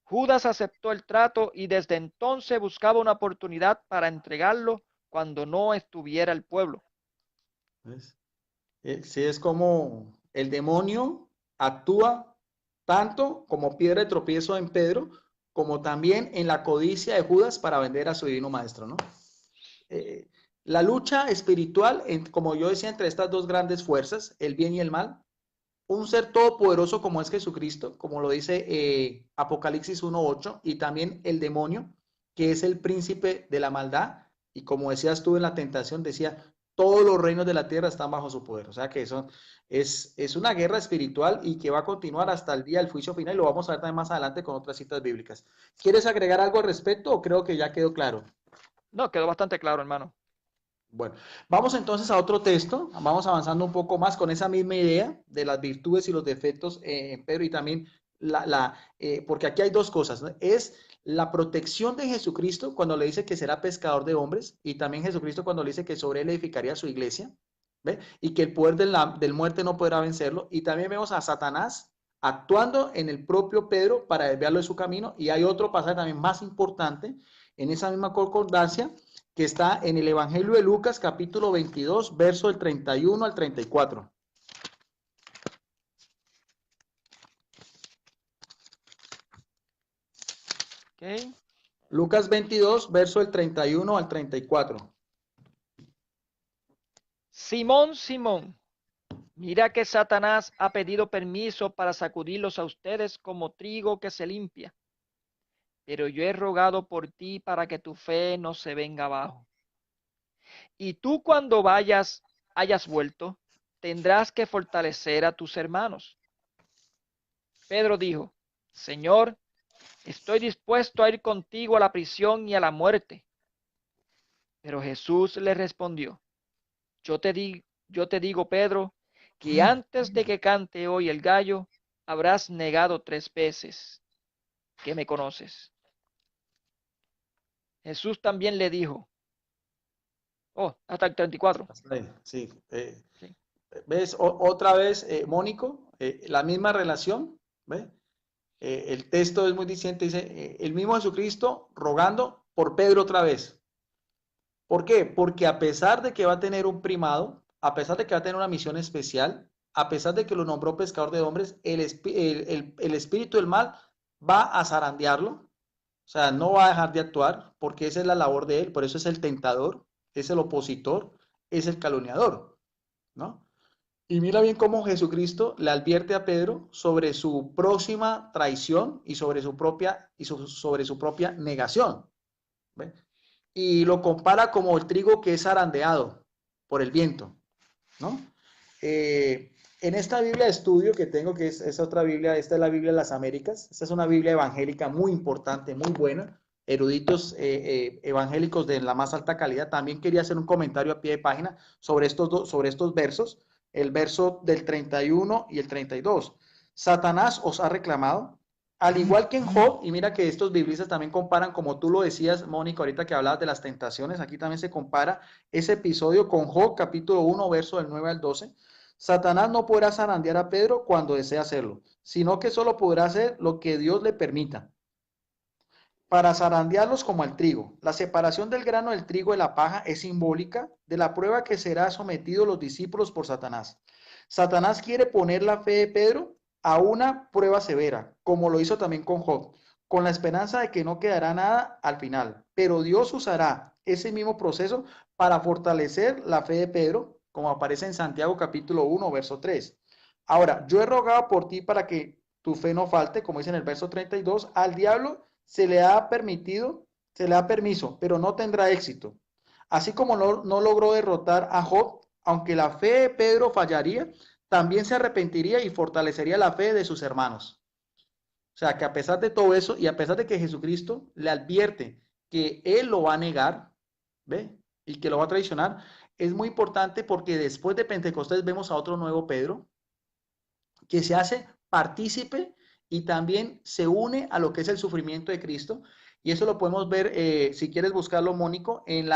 Judas aceptó el trato y desde entonces buscaba una oportunidad para entregarlo cuando no estuviera el pueblo. ¿Ves? Sí, es como el demonio actúa tanto como piedra de tropiezo en Pedro, como también en la codicia de Judas para vender a su divino maestro, ¿no? Eh, la lucha espiritual, como yo decía, entre estas dos grandes fuerzas, el bien y el mal, un ser todopoderoso como es Jesucristo, como lo dice Apocalipsis 1:8, y también el demonio, que es el príncipe de la maldad, y como decías tú en la tentación, decía, todos los reinos de la tierra están bajo su poder, o sea que eso es una guerra espiritual y que va a continuar hasta el día del juicio final, y lo vamos a ver también más adelante con otras citas bíblicas. ¿Quieres agregar algo al respecto o creo que ya quedó claro? No, quedó bastante claro, hermano. Bueno, vamos entonces a otro texto, vamos avanzando un poco más con esa misma idea de las virtudes y los defectos en Pedro y también porque aquí hay dos cosas, ¿no? Es la protección de Jesucristo cuando le dice que será pescador de hombres y también Jesucristo cuando le dice que sobre él edificaría su iglesia, ¿ve? Y que el poder del muerte no podrá vencerlo. Y también vemos a Satanás actuando en el propio Pedro para desviarlo de su camino. Y hay otro pasaje también más importante en esa misma concordancia que está en el Evangelio de Lucas, capítulo 22, verso del 31 al 34. Okay. Lucas 22, verso del 31 al 34. Simón, Simón, mira que Satanás ha pedido permiso para sacudirlos a ustedes como trigo que se limpia. Pero yo he rogado por ti para que tu fe no se venga abajo. Y tú cuando hayas vuelto, tendrás que fortalecer a tus hermanos. Pedro dijo, Señor, estoy dispuesto a ir contigo a la prisión y a la muerte. Pero Jesús le respondió, yo te digo, Pedro, que antes de que cante hoy el gallo, habrás negado 3 veces que me conoces. Jesús también le dijo, hasta el 34. Sí, Sí. ¿ves? Otra vez, Mónico, la misma relación, ¿ves? El texto es muy distinto, dice, el mismo Jesucristo rogando por Pedro otra vez. ¿Por qué? Porque a pesar de que va a tener un primado, a pesar de que va a tener una misión especial, a pesar de que lo nombró pescador de hombres, el espíritu del mal va a zarandearlo, o sea, no va a dejar de actuar, porque esa es la labor de él, por eso es el tentador, es el opositor, es el calumniador, ¿no? Y mira bien cómo Jesucristo le advierte a Pedro sobre su próxima traición y sobre su propia negación. ¿Ve? Y lo compara como el trigo que es zarandeado por el viento, ¿no? En esta Biblia de estudio que tengo, que es otra Biblia, esta es la Biblia de las Américas, esta es una Biblia evangélica muy importante, muy buena, eruditos evangélicos de la más alta calidad. También quería hacer un comentario a pie de página sobre estos versos, el verso del 31 y el 32. Satanás os ha reclamado, al igual que en Job, y mira que estos biblistas también comparan, como tú lo decías, Mónica, ahorita que hablabas de las tentaciones, aquí también se compara ese episodio con Job, capítulo 1, verso del 9 al 12. Satanás no podrá zarandear a Pedro cuando desea hacerlo, sino que solo podrá hacer lo que Dios le permita, para zarandearlos como al trigo. La separación del grano del trigo de la paja es simbólica de la prueba que será sometido los discípulos por Satanás. Satanás quiere poner la fe de Pedro a una prueba severa, como lo hizo también con Job, con la esperanza de que no quedará nada al final. Pero Dios usará ese mismo proceso para fortalecer la fe de Pedro, como aparece en Santiago capítulo 1, verso 3. Ahora, yo he rogado por ti para que tu fe no falte, como dice en el verso 32, al diablo se le ha permitido, se le da permiso, pero no tendrá éxito. Así como no logró derrotar a Job, aunque la fe de Pedro fallaría, también se arrepentiría y fortalecería la fe de sus hermanos. O sea, que a pesar de todo eso y a pesar de que Jesucristo le advierte que él lo va a negar, ¿ve? Y que lo va a traicionar, es muy importante porque después de Pentecostés vemos a otro nuevo Pedro que se hace partícipe y también se une a lo que es el sufrimiento de Cristo. Y eso lo podemos ver, si quieres buscarlo, Mónico, en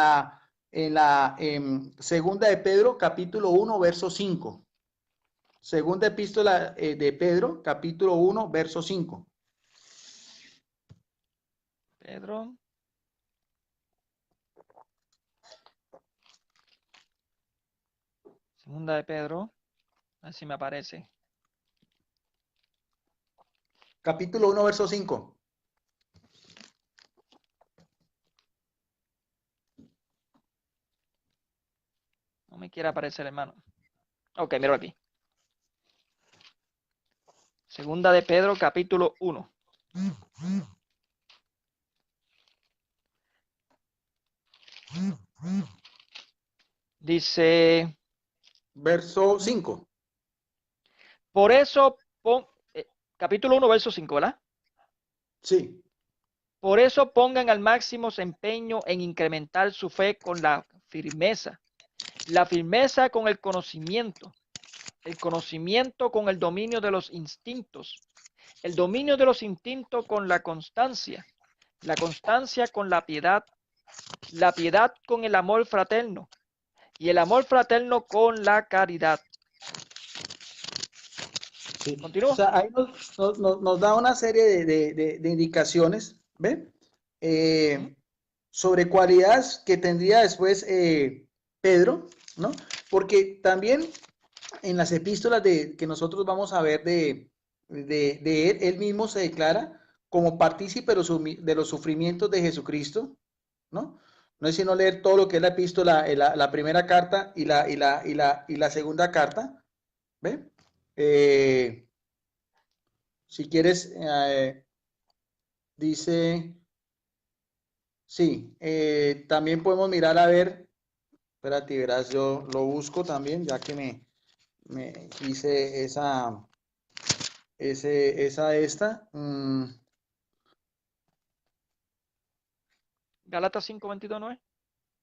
segunda de Pedro, capítulo 1, verso 5. Segunda epístola de Pedro, capítulo 1, verso 5. Pedro. Segunda de Pedro. Así me aparece. Capítulo 1, verso 5. No me quiere aparecer, hermano. Ok, miro aquí. Segunda de Pedro, capítulo 1. Dice, Verso 5. por eso, capítulo 1, verso 5, ¿verdad? Sí. Por eso pongan al máximo empeño en incrementar su fe con la firmeza con el conocimiento con el dominio de los instintos, el dominio de los instintos con la constancia con la piedad con el amor fraterno y el amor fraterno con la caridad. Sí. O ¿Continúo? sea, ahí nos da una serie de indicaciones, ¿ven? Ujú. Sobre cualidades que tendría después Pedro, ¿no? Porque también en las epístolas que nosotros vamos a ver de él, él mismo se declara como partícipe de los sufrimientos de Jesucristo, ¿no? No es sino leer todo lo que es la epístola, la primera carta y la segunda carta, ¿ve? Eh, si quieres, dice, sí, también podemos mirar a ver, espérate, verás, yo lo busco también, ya que me hice esta. Gálatas 5:22, ¿no es?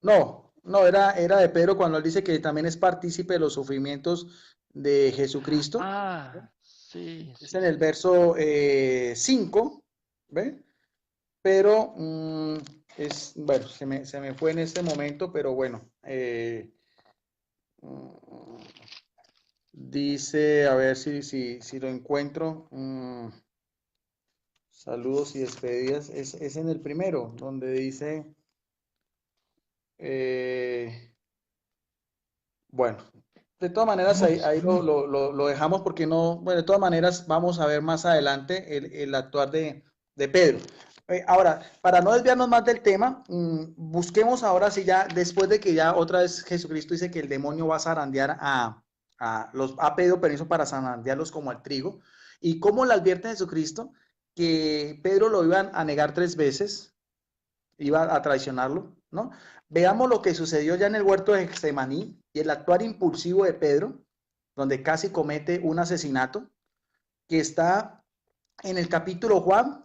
No, era de Pedro cuando él dice que también es partícipe de los sufrimientos de Jesucristo. Ah, sí, Es sí, en el sí. verso 5, ¿ve? Pero bueno, se me fue en este momento, pero bueno. Mm, dice, a ver si lo encuentro. Saludos y despedidas. Es en el primero, donde dice, eh, bueno, de todas maneras ahí lo dejamos porque no, bueno, de todas maneras vamos a ver más adelante el actuar de Pedro. Ahora, para no desviarnos más del tema, busquemos ahora si ya, después de que ya otra vez Jesucristo dice que el demonio va a zarandear ha pedido permiso para zarandearlos como al trigo, y cómo le advierte Jesucristo que Pedro lo iban a negar 3 veces, iba a traicionarlo, ¿no? Veamos lo que sucedió ya en el huerto de Getsemaní y el actuar impulsivo de Pedro, donde casi comete un asesinato, que está en el capítulo Juan,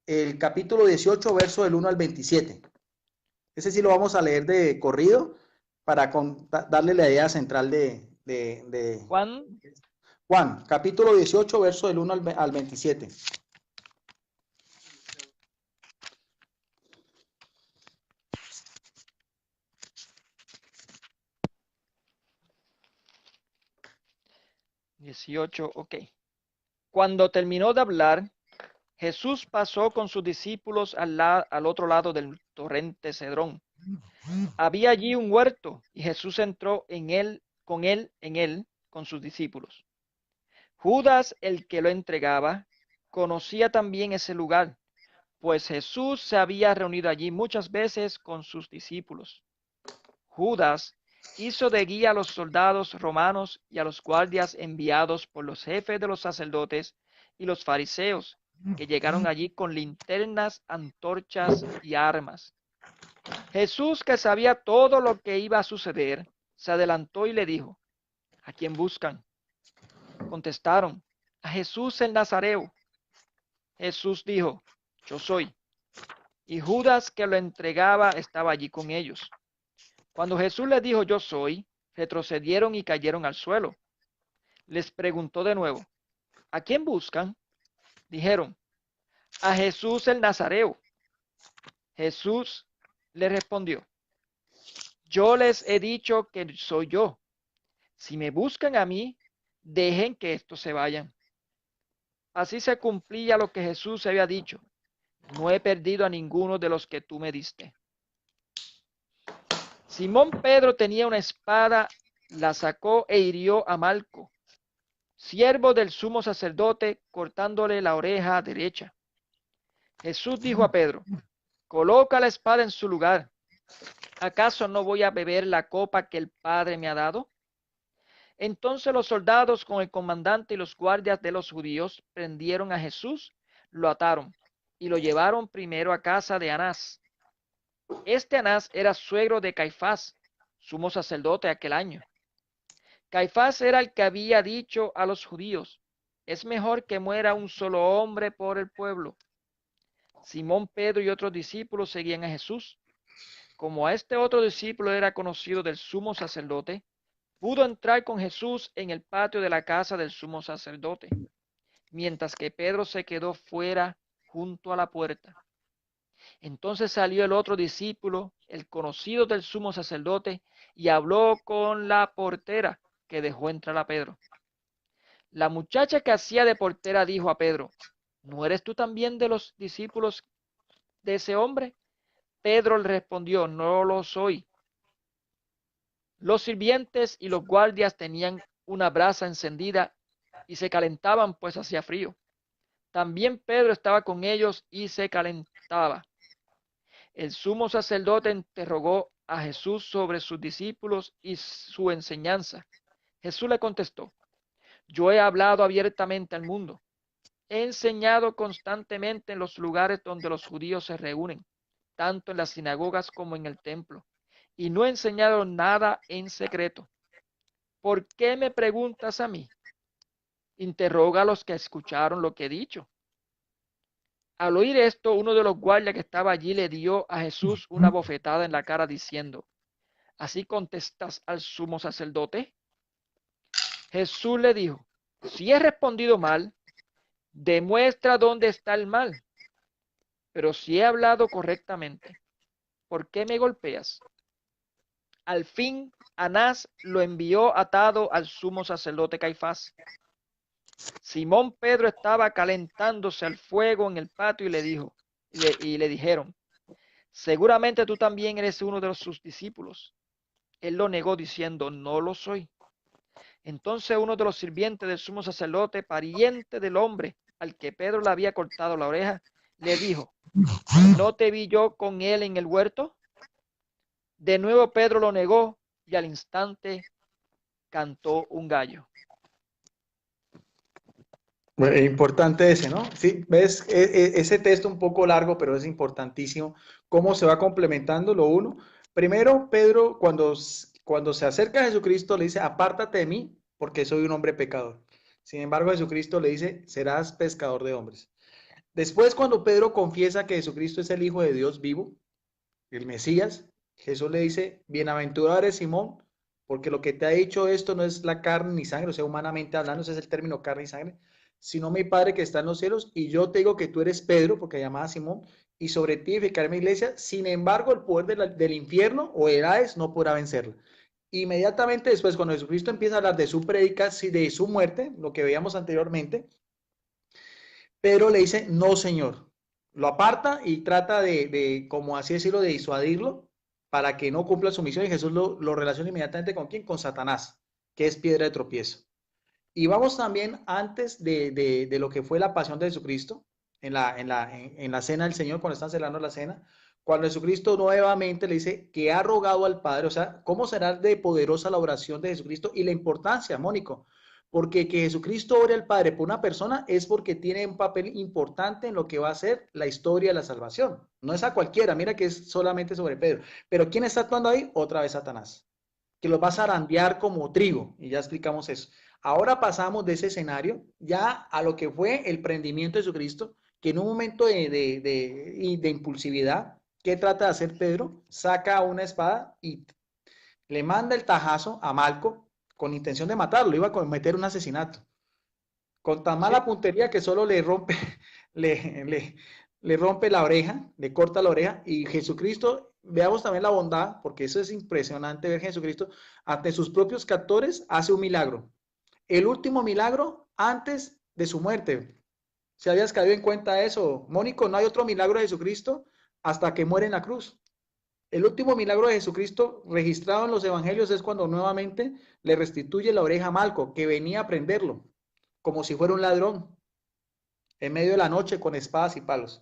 el capítulo 18, verso del 1 al 27. Ese sí lo vamos a leer de corrido para darle la idea central de Juan Juan, capítulo 18, verso del 1 al 27. 18, ok. Cuando terminó de hablar, Jesús pasó con sus discípulos al otro lado del torrente Cedrón. Había allí un huerto y Jesús entró en él, con sus discípulos. Judas, el que lo entregaba, conocía también ese lugar, pues Jesús se había reunido allí muchas veces con sus discípulos. Judas hizo de guía a los soldados romanos y a los guardias enviados por los jefes de los sacerdotes y los fariseos, que llegaron allí con linternas, antorchas y armas. Jesús, que sabía todo lo que iba a suceder, se adelantó y le dijo: ¿A quién buscan? Contestaron: a Jesús el Nazareo. Jesús dijo: yo soy. Y Judas, que lo entregaba, estaba allí con ellos. Cuando Jesús les dijo: yo soy, retrocedieron y cayeron al suelo. Les preguntó de nuevo: ¿a quién buscan? Dijeron: a Jesús el Nazareo. Jesús le respondió: yo les he dicho que soy yo. Si me buscan a mí, dejen que estos se vayan. Así se cumplía lo que Jesús había dicho: no he perdido a ninguno de los que tú me diste. Simón Pedro tenía una espada, la sacó e hirió a Malco, siervo del sumo sacerdote, cortándole la oreja derecha. Jesús dijo a Pedro: coloca la espada en su lugar. ¿Acaso no voy a beber la copa que el Padre me ha dado? Entonces los soldados con el comandante y los guardias de los judíos prendieron a Jesús, lo ataron y lo llevaron primero a casa de Anás. Este Anás era suegro de Caifás, sumo sacerdote aquel año. Caifás era el que había dicho a los judíos: es mejor que muera un solo hombre por el pueblo. Simón Pedro y otros discípulos seguían a Jesús. Como a este otro discípulo era conocido del sumo sacerdote, pudo entrar con Jesús en el patio de la casa del sumo sacerdote, mientras que Pedro se quedó fuera junto a la puerta. Entonces salió el otro discípulo, el conocido del sumo sacerdote, y habló con la portera, que dejó entrar a Pedro. La muchacha que hacía de portera dijo a Pedro: ¿no eres tú también de los discípulos de ese hombre? Pedro le respondió: no lo soy. Los sirvientes y los guardias tenían una brasa encendida y se calentaban, pues hacía frío. También Pedro estaba con ellos y se calentaba. El sumo sacerdote interrogó a Jesús sobre sus discípulos y su enseñanza. Jesús le contestó: yo he hablado abiertamente al mundo. He enseñado constantemente en los lugares donde los judíos se reúnen, tanto en las sinagogas como en el templo, y no he enseñado nada en secreto. ¿Por qué me preguntas a mí? Interroga a los que escucharon lo que he dicho. Al oír esto, uno de los guardias que estaba allí le dio a Jesús una bofetada en la cara diciendo: ¿así contestas al sumo sacerdote? Jesús le dijo: si he respondido mal, demuestra dónde está el mal. Pero si he hablado correctamente, ¿por qué me golpeas? Al fin, Anás lo envió atado al sumo sacerdote Caifás. Simón Pedro estaba calentándose al fuego en el patio y le dijeron: seguramente tú también eres uno de sus discípulos. Él lo negó diciendo: no lo soy. Entonces uno de los sirvientes del sumo sacerdote, pariente del hombre al que Pedro le había cortado la oreja, le dijo: ¿no te vi yo con él en el huerto? De nuevo Pedro lo negó y al instante cantó un gallo. Bueno, es importante ese, ¿no? Sí, ves, ese texto un poco largo, pero es importantísimo cómo se va complementando lo uno. Primero, Pedro, cuando se acerca a Jesucristo, le dice: apártate de mí, porque soy un hombre pecador. Sin embargo, Jesucristo le dice: serás pescador de hombres. Después, cuando Pedro confiesa que Jesucristo es el Hijo de Dios vivo, el Mesías, Jesús le dice: bienaventurado eres Simón, porque lo que te ha dicho esto no es la carne ni sangre, o sea, humanamente hablando, ese es el término carne y sangre, sino mi Padre que está en los cielos, y yo te digo que tú eres Pedro, porque llamaba Simón, y sobre ti edificaré mi iglesia. Sin embargo, el poder del infierno o el Hades no podrá vencerla. Inmediatamente después, cuando Jesucristo empieza a hablar de su predica, de su muerte, lo que veíamos anteriormente, Pedro le dice: no, Señor. Lo aparta y trata como así decirlo, de disuadirlo para que no cumpla su misión, y Jesús lo relaciona inmediatamente con quién, con Satanás, que es piedra de tropiezo. Y vamos también antes de lo que fue la pasión de Jesucristo, en la cena del Señor, cuando están celebrando la cena, cuando Jesucristo nuevamente le dice que ha rogado al Padre, o sea, ¿cómo será de poderosa la oración de Jesucristo y la importancia, Mónico? Porque que Jesucristo ore al Padre por una persona es porque tiene un papel importante en lo que va a ser la historia de la salvación. No es a cualquiera, mira que es solamente sobre Pedro. Pero ¿quién está actuando ahí? Otra vez Satanás, que los va a zarandear como trigo, y ya explicamos eso. Ahora pasamos de ese escenario ya a lo que fue el prendimiento de Jesucristo, que en un momento de impulsividad, ¿qué trata de hacer Pedro? Saca una espada y le manda el tajazo a Malco con intención de matarlo, iba a cometer un asesinato. Con tan mala Sí, puntería que solo le rompe, le, le, le rompe la oreja, le corta la oreja, y Jesucristo, veamos también la bondad, porque eso es impresionante ver Jesucristo, ante sus propios captores hace un milagro. El último milagro antes de su muerte. ¿Se habías caído en cuenta eso? Mónico, no hay otro milagro de Jesucristo hasta que muere en la cruz. El último milagro de Jesucristo registrado en los evangelios es cuando nuevamente le restituye la oreja a Malco, que venía a prenderlo, como si fuera un ladrón, en medio de la noche con espadas y palos.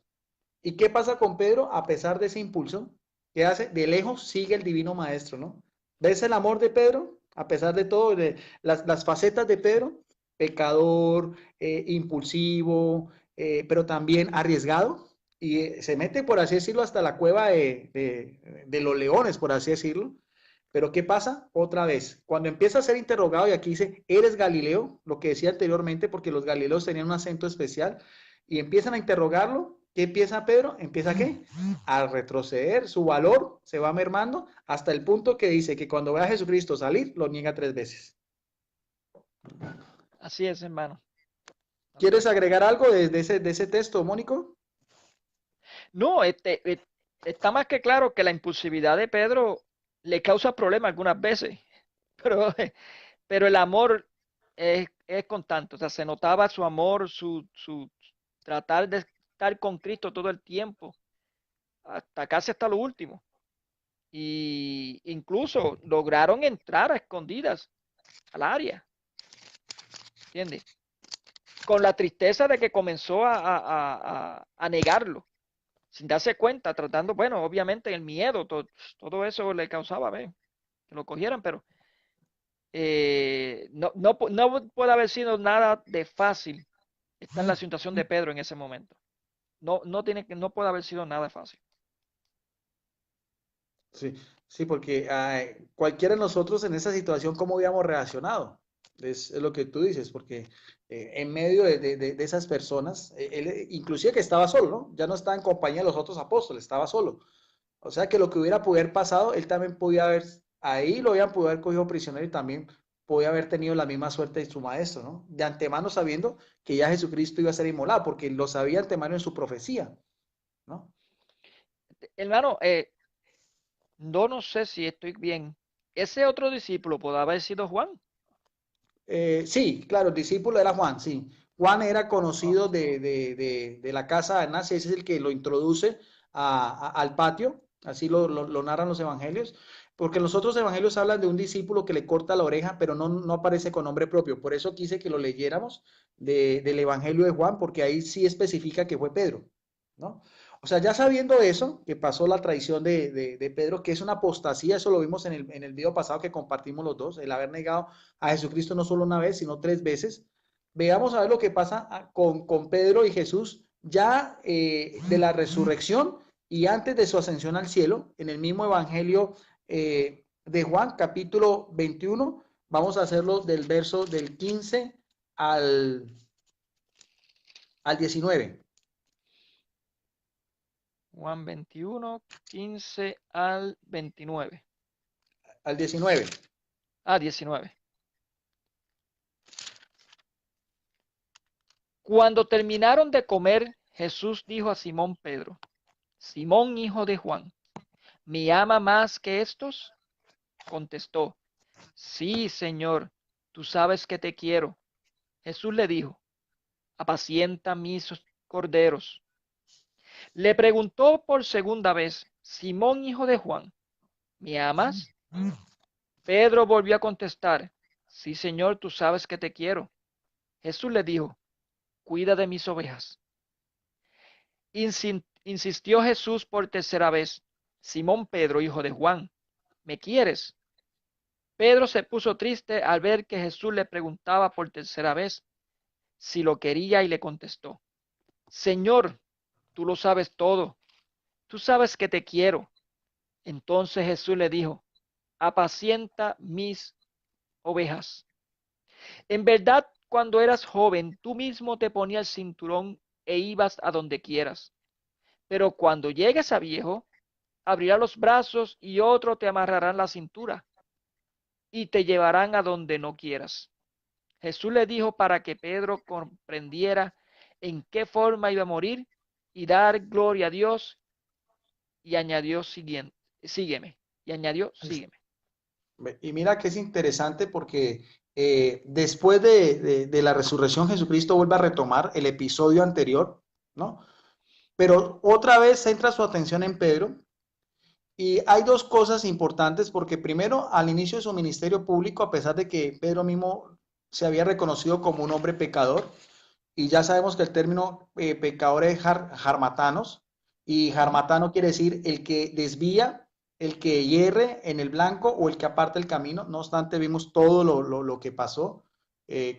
¿Y qué pasa con Pedro? A pesar de ese impulso, ¿qué hace? De lejos sigue el divino maestro, ¿no? ¿Ves el amor de Pedro? A pesar de todo, de las facetas de Pedro, pecador, impulsivo, pero también arriesgado, y se mete, por así decirlo, hasta la cueva de los leones, por así decirlo. Pero ¿qué pasa? Otra vez, cuando empieza a ser interrogado, y aquí dice, ¿eres Galileo? Lo que decía anteriormente, porque los galileos tenían un acento especial, y empiezan a interrogarlo. ¿Qué empieza Pedro? ¿Empieza qué? A retroceder, su valor se va mermando hasta el punto que dice que cuando ve a Jesucristo salir, lo niega 3 veces. así es, hermano. Así ¿Quieres es. agregar algo de ese texto, Mónico? No, está más que claro que la impulsividad de Pedro le causa problemas algunas veces, pero, pero el amor es constante. O sea, se notaba su amor, su tratar de estar con Cristo todo el tiempo, hasta casi hasta lo último. Y incluso lograron entrar a escondidas al área, ¿entiendes? Con la tristeza de que comenzó a negarlo, sin darse cuenta, tratando, bueno, obviamente el miedo, todo eso le causaba, ¿ve? Que lo cogieran, pero no puede haber sido nada de fácil estar en la situación de Pedro en ese momento. No puede haber sido nada fácil. Sí, sí, porque cualquiera de nosotros en esa situación, ¿cómo hubiéramos reaccionado? Es lo que tú dices, porque en medio de esas personas, él inclusive que estaba solo, ¿no? Ya no estaba en compañía de los otros apóstoles, estaba solo. O sea que lo que hubiera podido haber pasado, él también podía haber, ahí lo hubieran podido haber cogido prisionero y también podía haber tenido la misma suerte de su maestro, ¿no? De antemano sabiendo que ya Jesucristo iba a ser inmolado, porque lo sabía antemano en su profecía, ¿no? Hermano, no sé si estoy bien. Ese otro discípulo puede haber sido Juan. Sí, claro, el discípulo era Juan, sí. Juan era Oh, conocido de la casa de Anás, ese es el que lo introduce al patio, así lo narran los evangelios, porque los otros evangelios hablan de un discípulo que le corta la oreja, pero no aparece con nombre propio. Por eso quise que lo leyéramos del evangelio de Juan, porque ahí sí especifica que fue Pedro, ¿no? O sea, ya sabiendo eso, que pasó la traición de Pedro, que es una apostasía, eso lo vimos en el video pasado que compartimos los dos, el haber negado a Jesucristo no solo una vez, sino 3 veces. Veamos a ver lo que pasa con Pedro y Jesús ya de la resurrección y antes de su ascensión al cielo, en el mismo Evangelio de Juan, capítulo 21. Vamos a hacerlo del verso del 15 al, al 19. Juan 21, 15 al 29. Al 19. 19. Cuando terminaron de comer, Jesús dijo a Simón Pedro, Simón, hijo de Juan, ¿me ama más que estos? Contestó, sí, Señor, tú sabes que te quiero. Jesús le dijo, apacienta mis corderos. Le preguntó por segunda vez, Simón, hijo de Juan, ¿me amas? Pedro volvió a contestar, sí, Señor, tú sabes que te quiero. Jesús le dijo, cuida de mis ovejas. Insistió Jesús por tercera vez, Simón Pedro, hijo de Juan, ¿me quieres? Pedro se puso triste al ver que Jesús le preguntaba por tercera vez si lo quería y le contestó, Señor, tú lo sabes todo, tú sabes que te quiero. Entonces Jesús le dijo, apacienta mis ovejas. En verdad, cuando eras joven, tú mismo te ponías el cinturón e ibas a donde quieras. Pero cuando llegues a viejo, abrirá los brazos y otro te amarrarán la cintura y te llevarán a donde no quieras. Jesús le dijo para que Pedro comprendiera en qué forma iba a morir y dar gloria a Dios y añadió, sígueme. Y añadió, sígueme. Y mira que es interesante porque después de la resurrección Jesucristo vuelve a retomar el episodio anterior, ¿no? Pero otra vez centra su atención en Pedro y hay dos cosas importantes porque primero, al inicio de su ministerio público, a pesar de que Pedro mismo se había reconocido como un hombre pecador, y ya sabemos que el término pecador es jarmatanos, y jarmatano quiere decir el que desvía, el que hierre en el blanco o el que aparta el camino. No obstante, vimos todo lo que pasó,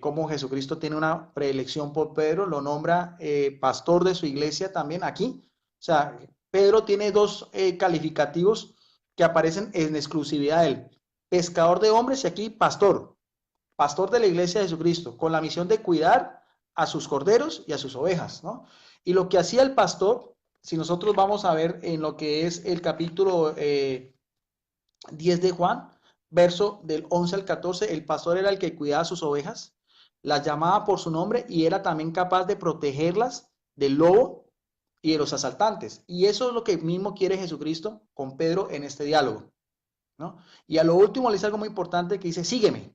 cómo Jesucristo tiene una preelección por Pedro, lo nombra pastor de su iglesia también aquí. O sea, Pedro tiene dos calificativos que aparecen en exclusividad de él. Pescador de hombres y aquí pastor de la iglesia de Jesucristo, con la misión de cuidar a sus corderos y a sus ovejas, ¿no? Y lo que hacía el pastor, si nosotros vamos a ver en lo que es el capítulo 10 de Juan, verso del 11 al 14, el pastor era el que cuidaba sus ovejas, las llamaba por su nombre y era también capaz de protegerlas del lobo y de los asaltantes. Y eso es lo que mismo quiere Jesucristo con Pedro en este diálogo, ¿no? Y a lo último le dice algo muy importante que dice, sígueme.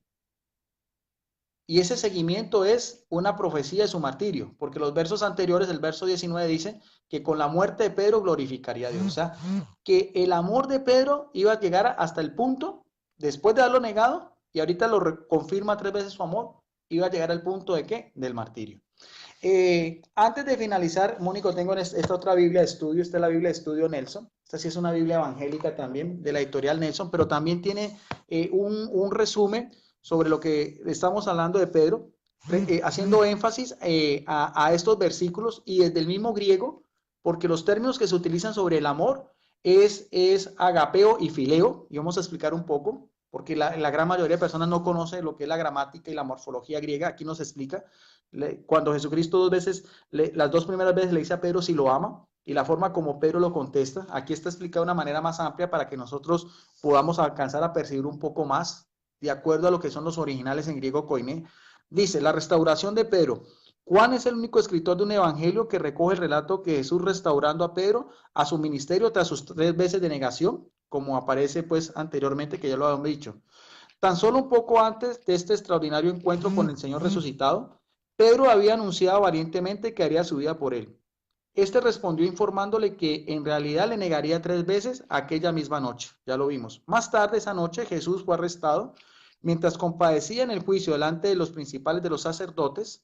Y ese seguimiento es una profecía de su martirio, porque los versos anteriores, el verso 19 dice que con la muerte de Pedro glorificaría a Dios. O sea, que el amor de Pedro iba a llegar hasta el punto, después de haberlo negado, y ahorita lo confirma 3 veces su amor, iba a llegar al punto de ¿qué? Del martirio. Antes de finalizar, Mónico, tengo esta otra Biblia de estudio, esta es la Biblia de estudio Nelson. Esta sí es una Biblia evangélica también, de la editorial Nelson, pero también tiene un resumen sobre lo que estamos hablando de Pedro, haciendo énfasis a estos versículos y desde el mismo griego, porque los términos que se utilizan sobre el amor es agapeo y fileo, y vamos a explicar un poco, porque la gran mayoría de personas no conoce lo que es la gramática y la morfología griega. Aquí nos explica cuando Jesucristo las 2 primeras veces le dice a Pedro si lo ama y la forma como Pedro lo contesta. Aquí está explicado de una manera más amplia para que nosotros podamos alcanzar a percibir un poco más de acuerdo a lo que son los originales en griego koiné. Dice, la restauración de Pedro. Juan es el único escritor de un evangelio que recoge el relato que Jesús restaurando a Pedro a su ministerio tras sus 3 veces de negación, como aparece pues anteriormente, que ya lo habíamos dicho. Tan solo un poco antes de este extraordinario encuentro con el Señor resucitado, Pedro había anunciado valientemente que haría su vida por él. Este respondió informándole que en realidad le negaría 3 veces aquella misma noche. Ya lo vimos. Más tarde esa noche Jesús fue arrestado. Mientras compadecía en el juicio delante de los principales de los sacerdotes,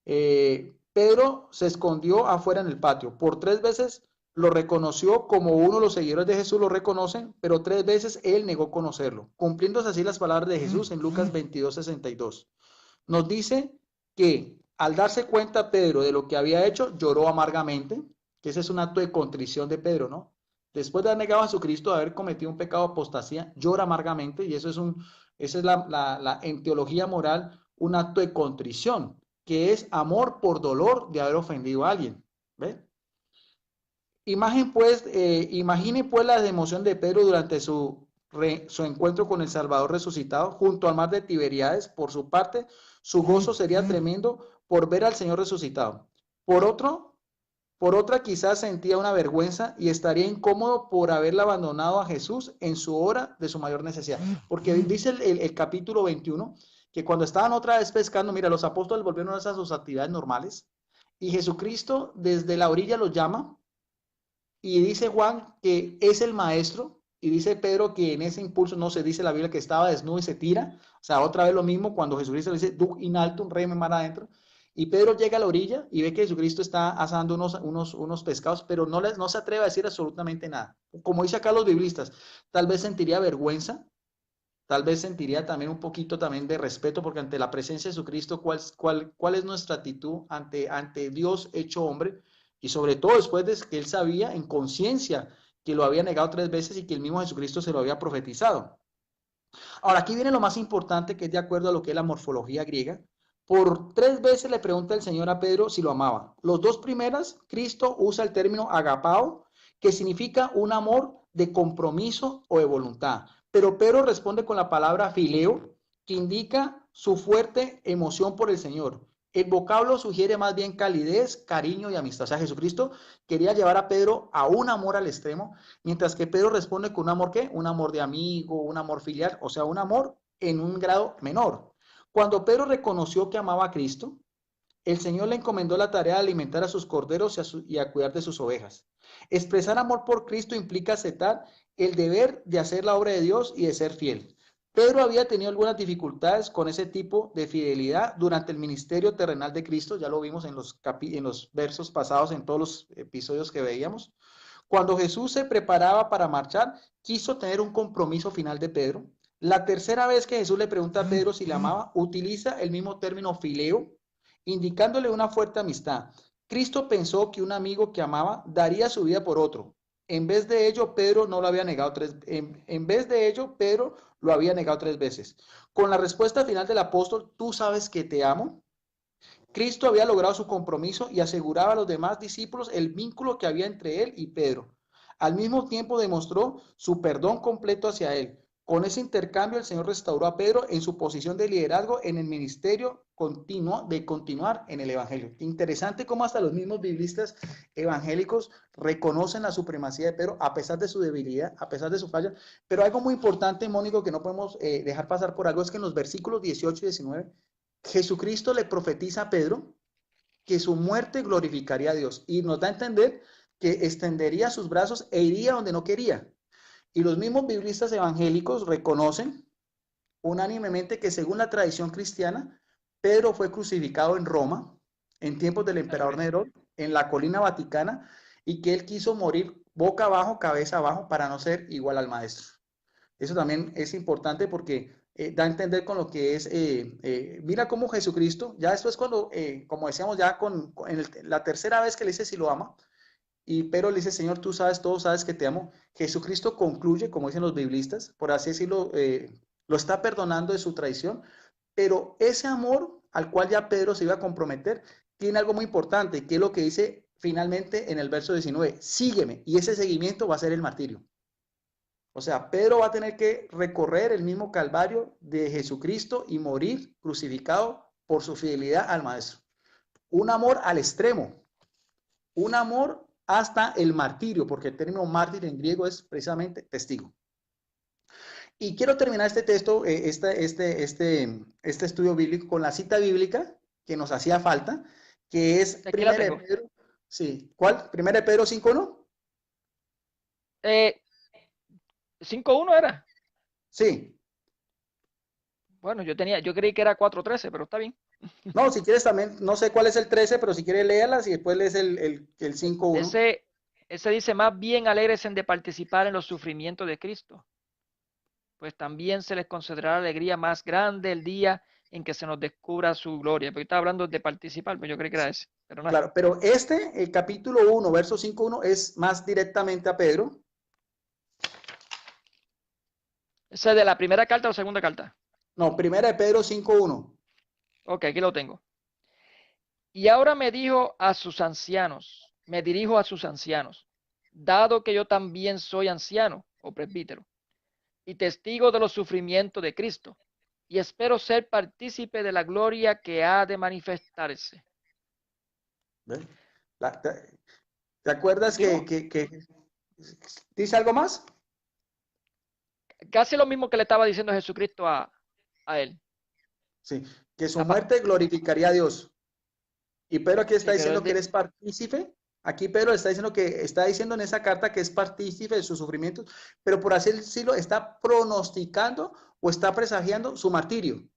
Pedro se escondió afuera en el patio. Por 3 veces lo reconoció como uno de los seguidores de Jesús lo reconocen, pero 3 veces él negó conocerlo, cumpliéndose así las palabras de Jesús en Lucas 22:62. Nos dice que al darse cuenta Pedro de lo que había hecho, lloró amargamente, que ese es un acto de contrición de Pedro, ¿no? Después de haber negado a Jesucristo, de haber cometido un pecado de apostasía, llora amargamente, y eso esa es en teología moral, un acto de contrición, que es amor por dolor de haber ofendido a alguien. ¿Ve? Imagine pues la emoción de Pedro durante su encuentro con el Salvador resucitado junto al mar de Tiberíades. Por su parte, su gozo sería tremendo por ver al Señor resucitado. Por otra, quizás sentía una vergüenza y estaría incómodo por haberle abandonado a Jesús en su hora de su mayor necesidad. Porque dice el capítulo 21 que cuando estaban otra vez pescando, mira, los apóstoles volvieron a sus actividades normales y Jesucristo desde la orilla los llama y dice Juan que es el maestro y dice Pedro que en ese impulso, no se dice la Biblia que estaba desnudo y se tira, o sea, otra vez lo mismo cuando Jesucristo le dice, duc in alto, un reme mar adentro, y Pedro llega a la orilla y ve que Jesucristo está asando unos pescados, pero no se atreve a decir absolutamente nada. Como dice acá los biblistas, tal vez sentiría vergüenza, tal vez sentiría también un poquito también de respeto, porque ante la presencia de Jesucristo, ¿cuál es nuestra actitud ante Dios hecho hombre? Y sobre todo después de que él sabía en conciencia que lo había negado 3 veces y que el mismo Jesucristo se lo había profetizado. Ahora, aquí viene lo más importante, que es de acuerdo a lo que es la morfología griega. Por 3 veces le pregunta el Señor a Pedro si lo amaba. Los dos primeras, Cristo usa el término agapao, que significa un amor de compromiso o de voluntad. Pero Pedro responde con la palabra fileo, que indica su fuerte emoción por el Señor. El vocablo sugiere más bien calidez, cariño y amistad. O sea, Jesucristo quería llevar a Pedro a un amor al extremo, mientras que Pedro responde con un amor, ¿qué? Un amor de amigo, un amor filial, o sea, un amor en un grado menor. Cuando Pedro reconoció que amaba a Cristo, el Señor le encomendó la tarea de alimentar a sus corderos y a cuidar de sus ovejas. Expresar amor por Cristo implica aceptar el deber de hacer la obra de Dios y de ser fiel. Pedro había tenido algunas dificultades con ese tipo de fidelidad durante el ministerio terrenal de Cristo, ya lo vimos en los versos pasados, en todos los episodios que veíamos. Cuando Jesús se preparaba para marchar, quiso tener un compromiso final de Pedro. La tercera vez que Jesús le pregunta a Pedro si le amaba, utiliza el mismo término fileo, indicándole una fuerte amistad. Cristo pensó que un amigo que amaba daría su vida por otro. En vez de ello, Pedro no lo había negado en vez de ello, Pedro lo había negado 3 veces. Con la respuesta final del apóstol, tú sabes que te amo, Cristo había logrado su compromiso y aseguraba a los demás discípulos el vínculo que había entre él y Pedro. Al mismo tiempo demostró su perdón completo hacia él. Con ese intercambio el Señor restauró a Pedro en su posición de liderazgo en el ministerio continuo de continuar en el Evangelio. Interesante cómo hasta los mismos biblistas evangélicos reconocen la supremacía de Pedro a pesar de su debilidad, a pesar de su falla. Pero algo muy importante, Mónico, que no podemos dejar pasar por algo es que en los versículos 18 y 19 Jesucristo le profetiza a Pedro que su muerte glorificaría a Dios y nos da a entender que extendería sus brazos e iría donde no quería. Y los mismos biblistas evangélicos reconocen unánimemente que según la tradición cristiana, Pedro fue crucificado en Roma en tiempos del emperador Nerón, en la colina vaticana, y que él quiso morir boca abajo, cabeza abajo, para no ser igual al maestro. Eso también es importante porque da a entender con lo que es, mira cómo Jesucristo, ya después cuando, como decíamos, ya la tercera vez que le dice si lo ama, y pero le dice, Señor, tú sabes todo, sabes que te amo. Jesucristo concluye, como dicen los biblistas, por así decirlo, lo está perdonando de su traición, pero ese amor al cual ya Pedro se iba a comprometer, tiene algo muy importante, que es lo que dice finalmente en el verso 19, sígueme, y ese seguimiento va a ser el martirio. O sea, Pedro va a tener que recorrer el mismo calvario de Jesucristo y morir crucificado por su fidelidad al Maestro. Un amor al extremo, un amor hasta el martirio, porque el término mártir en griego es precisamente testigo. Y quiero terminar este texto, este estudio bíblico con la cita bíblica que nos hacía falta, que es Aquí la Primera de tengo. Pedro. Sí, ¿cuál? Primera de Pedro 5:1. Eh, 5:1 era. Sí. Bueno, yo creí que era 4:13, pero está bien. No, si quieres también, no sé cuál es el 13, pero si quieres léalas y después lees el 5:1. Ese, ese dice, más bien alegres en de participar en los sufrimientos de Cristo, pues también se les concederá alegría más grande el día en que se nos descubra su gloria. Porque estaba hablando de participar, pero yo creí que era ese, pero no es. Claro, pero el capítulo 1, verso 5:1, es más directamente a Pedro. ¿Ese es de la primera carta o segunda carta? No, Primera de Pedro 5:1. Ok, aquí lo tengo. Y ahora me dirijo a sus ancianos, dado que yo también soy anciano o presbítero y testigo de los sufrimientos de Cristo, y espero ser partícipe de la gloria que ha de manifestarse. ¿Ves? ¿Te acuerdas Continúa. que dice algo más? Casi lo mismo que le estaba diciendo Jesucristo a él. Sí, que su muerte glorificaría a Dios. Y Pedro aquí está Sí, pero diciendo que eres partícipe. Aquí Pedro está diciendo en esa carta que es partícipe de sus sufrimientos, pero por así decirlo, está pronosticando o está presagiando su martirio.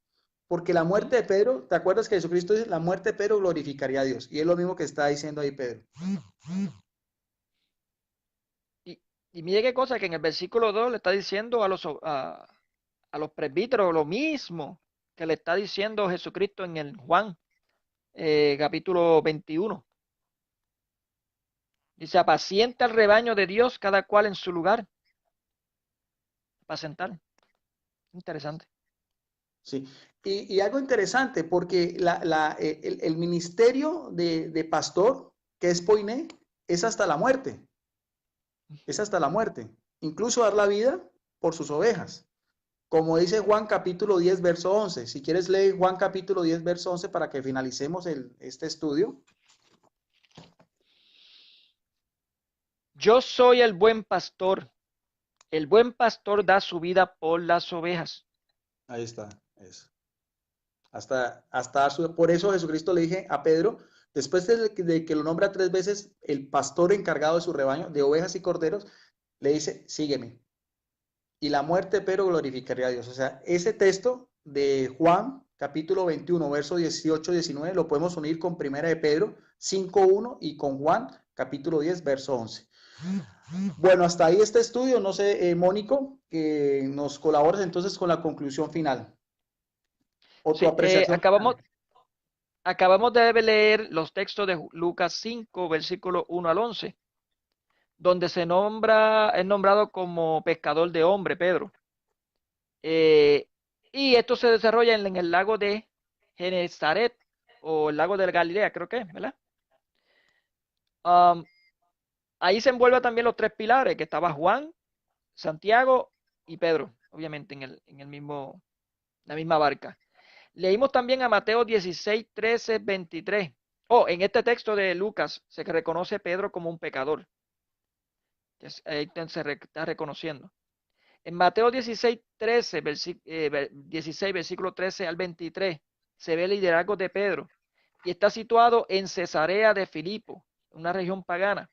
Porque la Ujú. muerte de Pedro, ¿te acuerdas que Jesucristo dice, la muerte de Pedro glorificaría a Dios? Y es lo mismo que está diciendo ahí Pedro. Y, y mire qué cosa que en el versículo 2 le está diciendo a los presbíteros lo mismo que le está diciendo Jesucristo en el Juan capítulo 21. Dice, apacienta el rebaño de Dios, cada cual en su lugar. Apacentar. Interesante. Sí. Y algo interesante, porque el ministerio de pastor, que es Poiné, es hasta la muerte. Es hasta la muerte. Incluso dar la vida por sus ovejas. Como dice Juan capítulo 10, verso 11. Si quieres leer Juan capítulo 10, verso 11 para que finalicemos este estudio. Yo soy el buen pastor. El buen pastor da su vida por las ovejas. Ahí está. Eso. Por eso Jesucristo le dije a Pedro, después de que lo nombra 3 veces el pastor encargado de su rebaño, de ovejas y corderos, le dice, sígueme. Y la muerte, pero glorificaría a Dios. O sea, ese texto de Juan, capítulo 21, verso 18-19, lo podemos unir con Primera de Pedro 5:1 y con Juan, capítulo 10, verso 11. Bueno, hasta ahí este estudio. No sé, Mónico, que nos colabores entonces con la conclusión final o tu Sí, apreciación final. acabamos de leer los textos de Lucas 5, versículo 1 al 11, donde es nombrado como pescador de hombre, Pedro. Eh, y esto se desarrolla en el lago de Genezaret o el lago de Galilea, creo que es, ¿verdad? Um, Ahí se envuelven también los tres pilares, que estaba Juan, Santiago y Pedro, obviamente en el mismo, la misma barca. Leímos también a Mateo 16, 13, 23. Oh, en este texto de Lucas se reconoce a Pedro como un pecador. Ahí está reconociendo. En Mateo 16, 13, 16, versículo 13 al 23, se ve el liderazgo de Pedro y está situado en Cesarea de Filipo, una región pagana.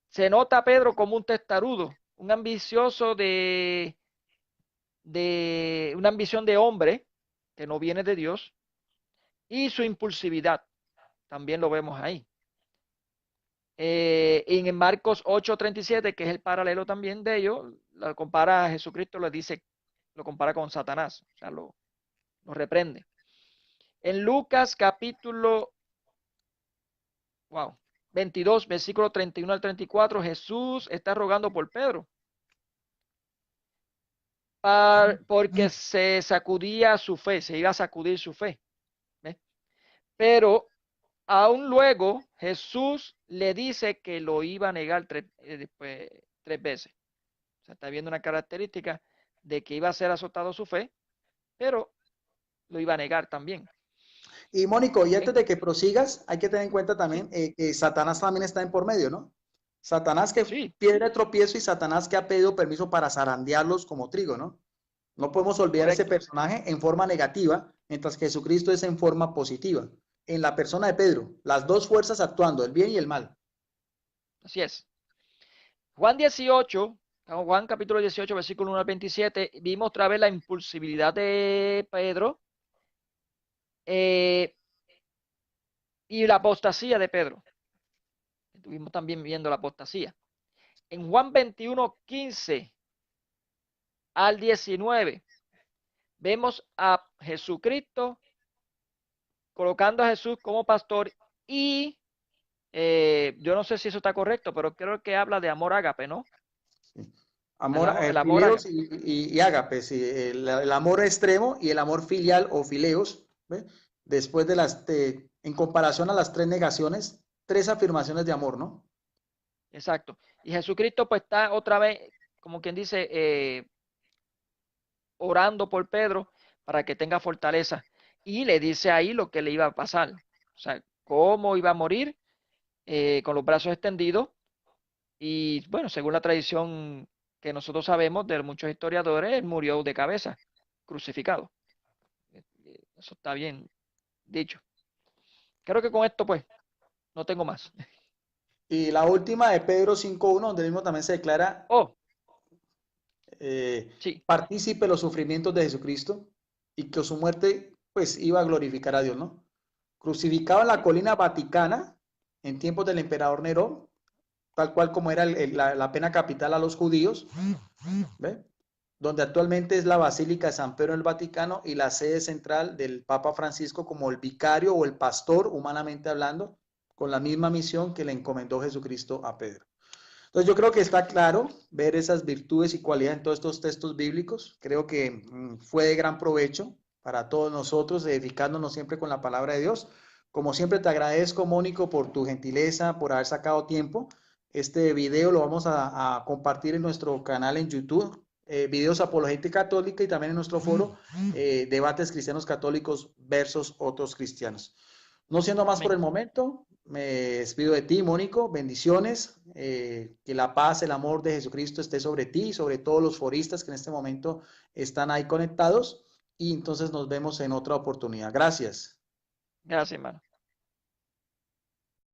Se nota a Pedro como un testarudo, un ambicioso de una ambición de hombre que no viene de Dios y su impulsividad, también lo vemos ahí. En Marcos 8:37, que es el paralelo también de ello, lo compara a Jesucristo, lo compara con Satanás, o sea, lo reprende. En Lucas capítulo, wow, 22, versículo 31 al 34, Jesús está rogando por Pedro, porque se sacudía su fe, se iba a sacudir su fe. ¿Ve? Pero aún luego Jesús le dice que lo iba a negar después, 3 veces. O sea, está viendo una característica de que iba a ser azotado su fe, pero lo iba a negar también. Y Mónico, y Bien, antes de que prosigas, hay que tener en cuenta sí, también que Satanás también está en por medio, ¿no? Satanás que sí, piedra de tropiezo y Satanás que ha pedido permiso para zarandearlos como trigo, ¿no? No podemos olvidar ese correcto. personaje en forma negativa, mientras que Jesucristo es en forma positiva. En la persona de Pedro, las dos fuerzas actuando, el bien y el mal. Así es. Juan 18, Juan capítulo 18, versículo 1 al 27, vimos otra vez la impulsibilidad de Pedro eh, y la apostasía de Pedro. Estuvimos también viendo la apostasía. En Juan 21, 15 al 19, vemos a Jesucristo colocando a Jesús como pastor y yo no sé si eso está correcto, pero creo que habla de amor ágape, ¿no? Amor, El amor fileos ágape. y ágape, sí, el amor extremo y el amor filial o fileos, ¿ve? Después en comparación a las tres negaciones, tres afirmaciones de amor, ¿no? Exacto. Y Jesucristo pues está otra vez, como quien dice, orando por Pedro para que tenga fortaleza. Y le dice ahí lo que le iba a pasar. O sea, cómo iba a morir con los brazos extendidos. Y bueno, según la tradición que nosotros sabemos de muchos historiadores, él murió de cabeza, crucificado. Eso está bien dicho. Creo que con esto pues no tengo más. Y la última de Pedro 5:1, donde mismo también se declara Oh, eh, sí, partícipe de los sufrimientos de Jesucristo y que su muerte pues iba a glorificar a Dios, ¿no? Crucificado en la sí, colina Vaticana en tiempos del emperador Nerón, tal cual como era la pena capital a los judíos, ¿ve? Donde actualmente es la Basílica de San Pedro en el Vaticano y la sede central del Papa Francisco como el vicario o el pastor, humanamente hablando, con la misma misión que le encomendó Jesucristo a Pedro. Entonces yo creo que está claro ver esas virtudes y cualidades en todos estos textos bíblicos. Creo que fue de gran provecho para todos nosotros, edificándonos siempre con la palabra de Dios. Como siempre te agradezco, Mónico, por tu gentileza, por haber sacado tiempo. Este video lo vamos a compartir en nuestro canal en YouTube, videos apologética católica y también en nuestro foro, debates cristianos católicos versus otros cristianos. No siendo más por amén. el momento, me despido de ti, Mónico. Bendiciones. Que la paz, el amor de Jesucristo esté sobre ti y sobre todos los foristas que en este momento están ahí conectados. Y entonces nos vemos en otra oportunidad. Gracias. Gracias, hermano.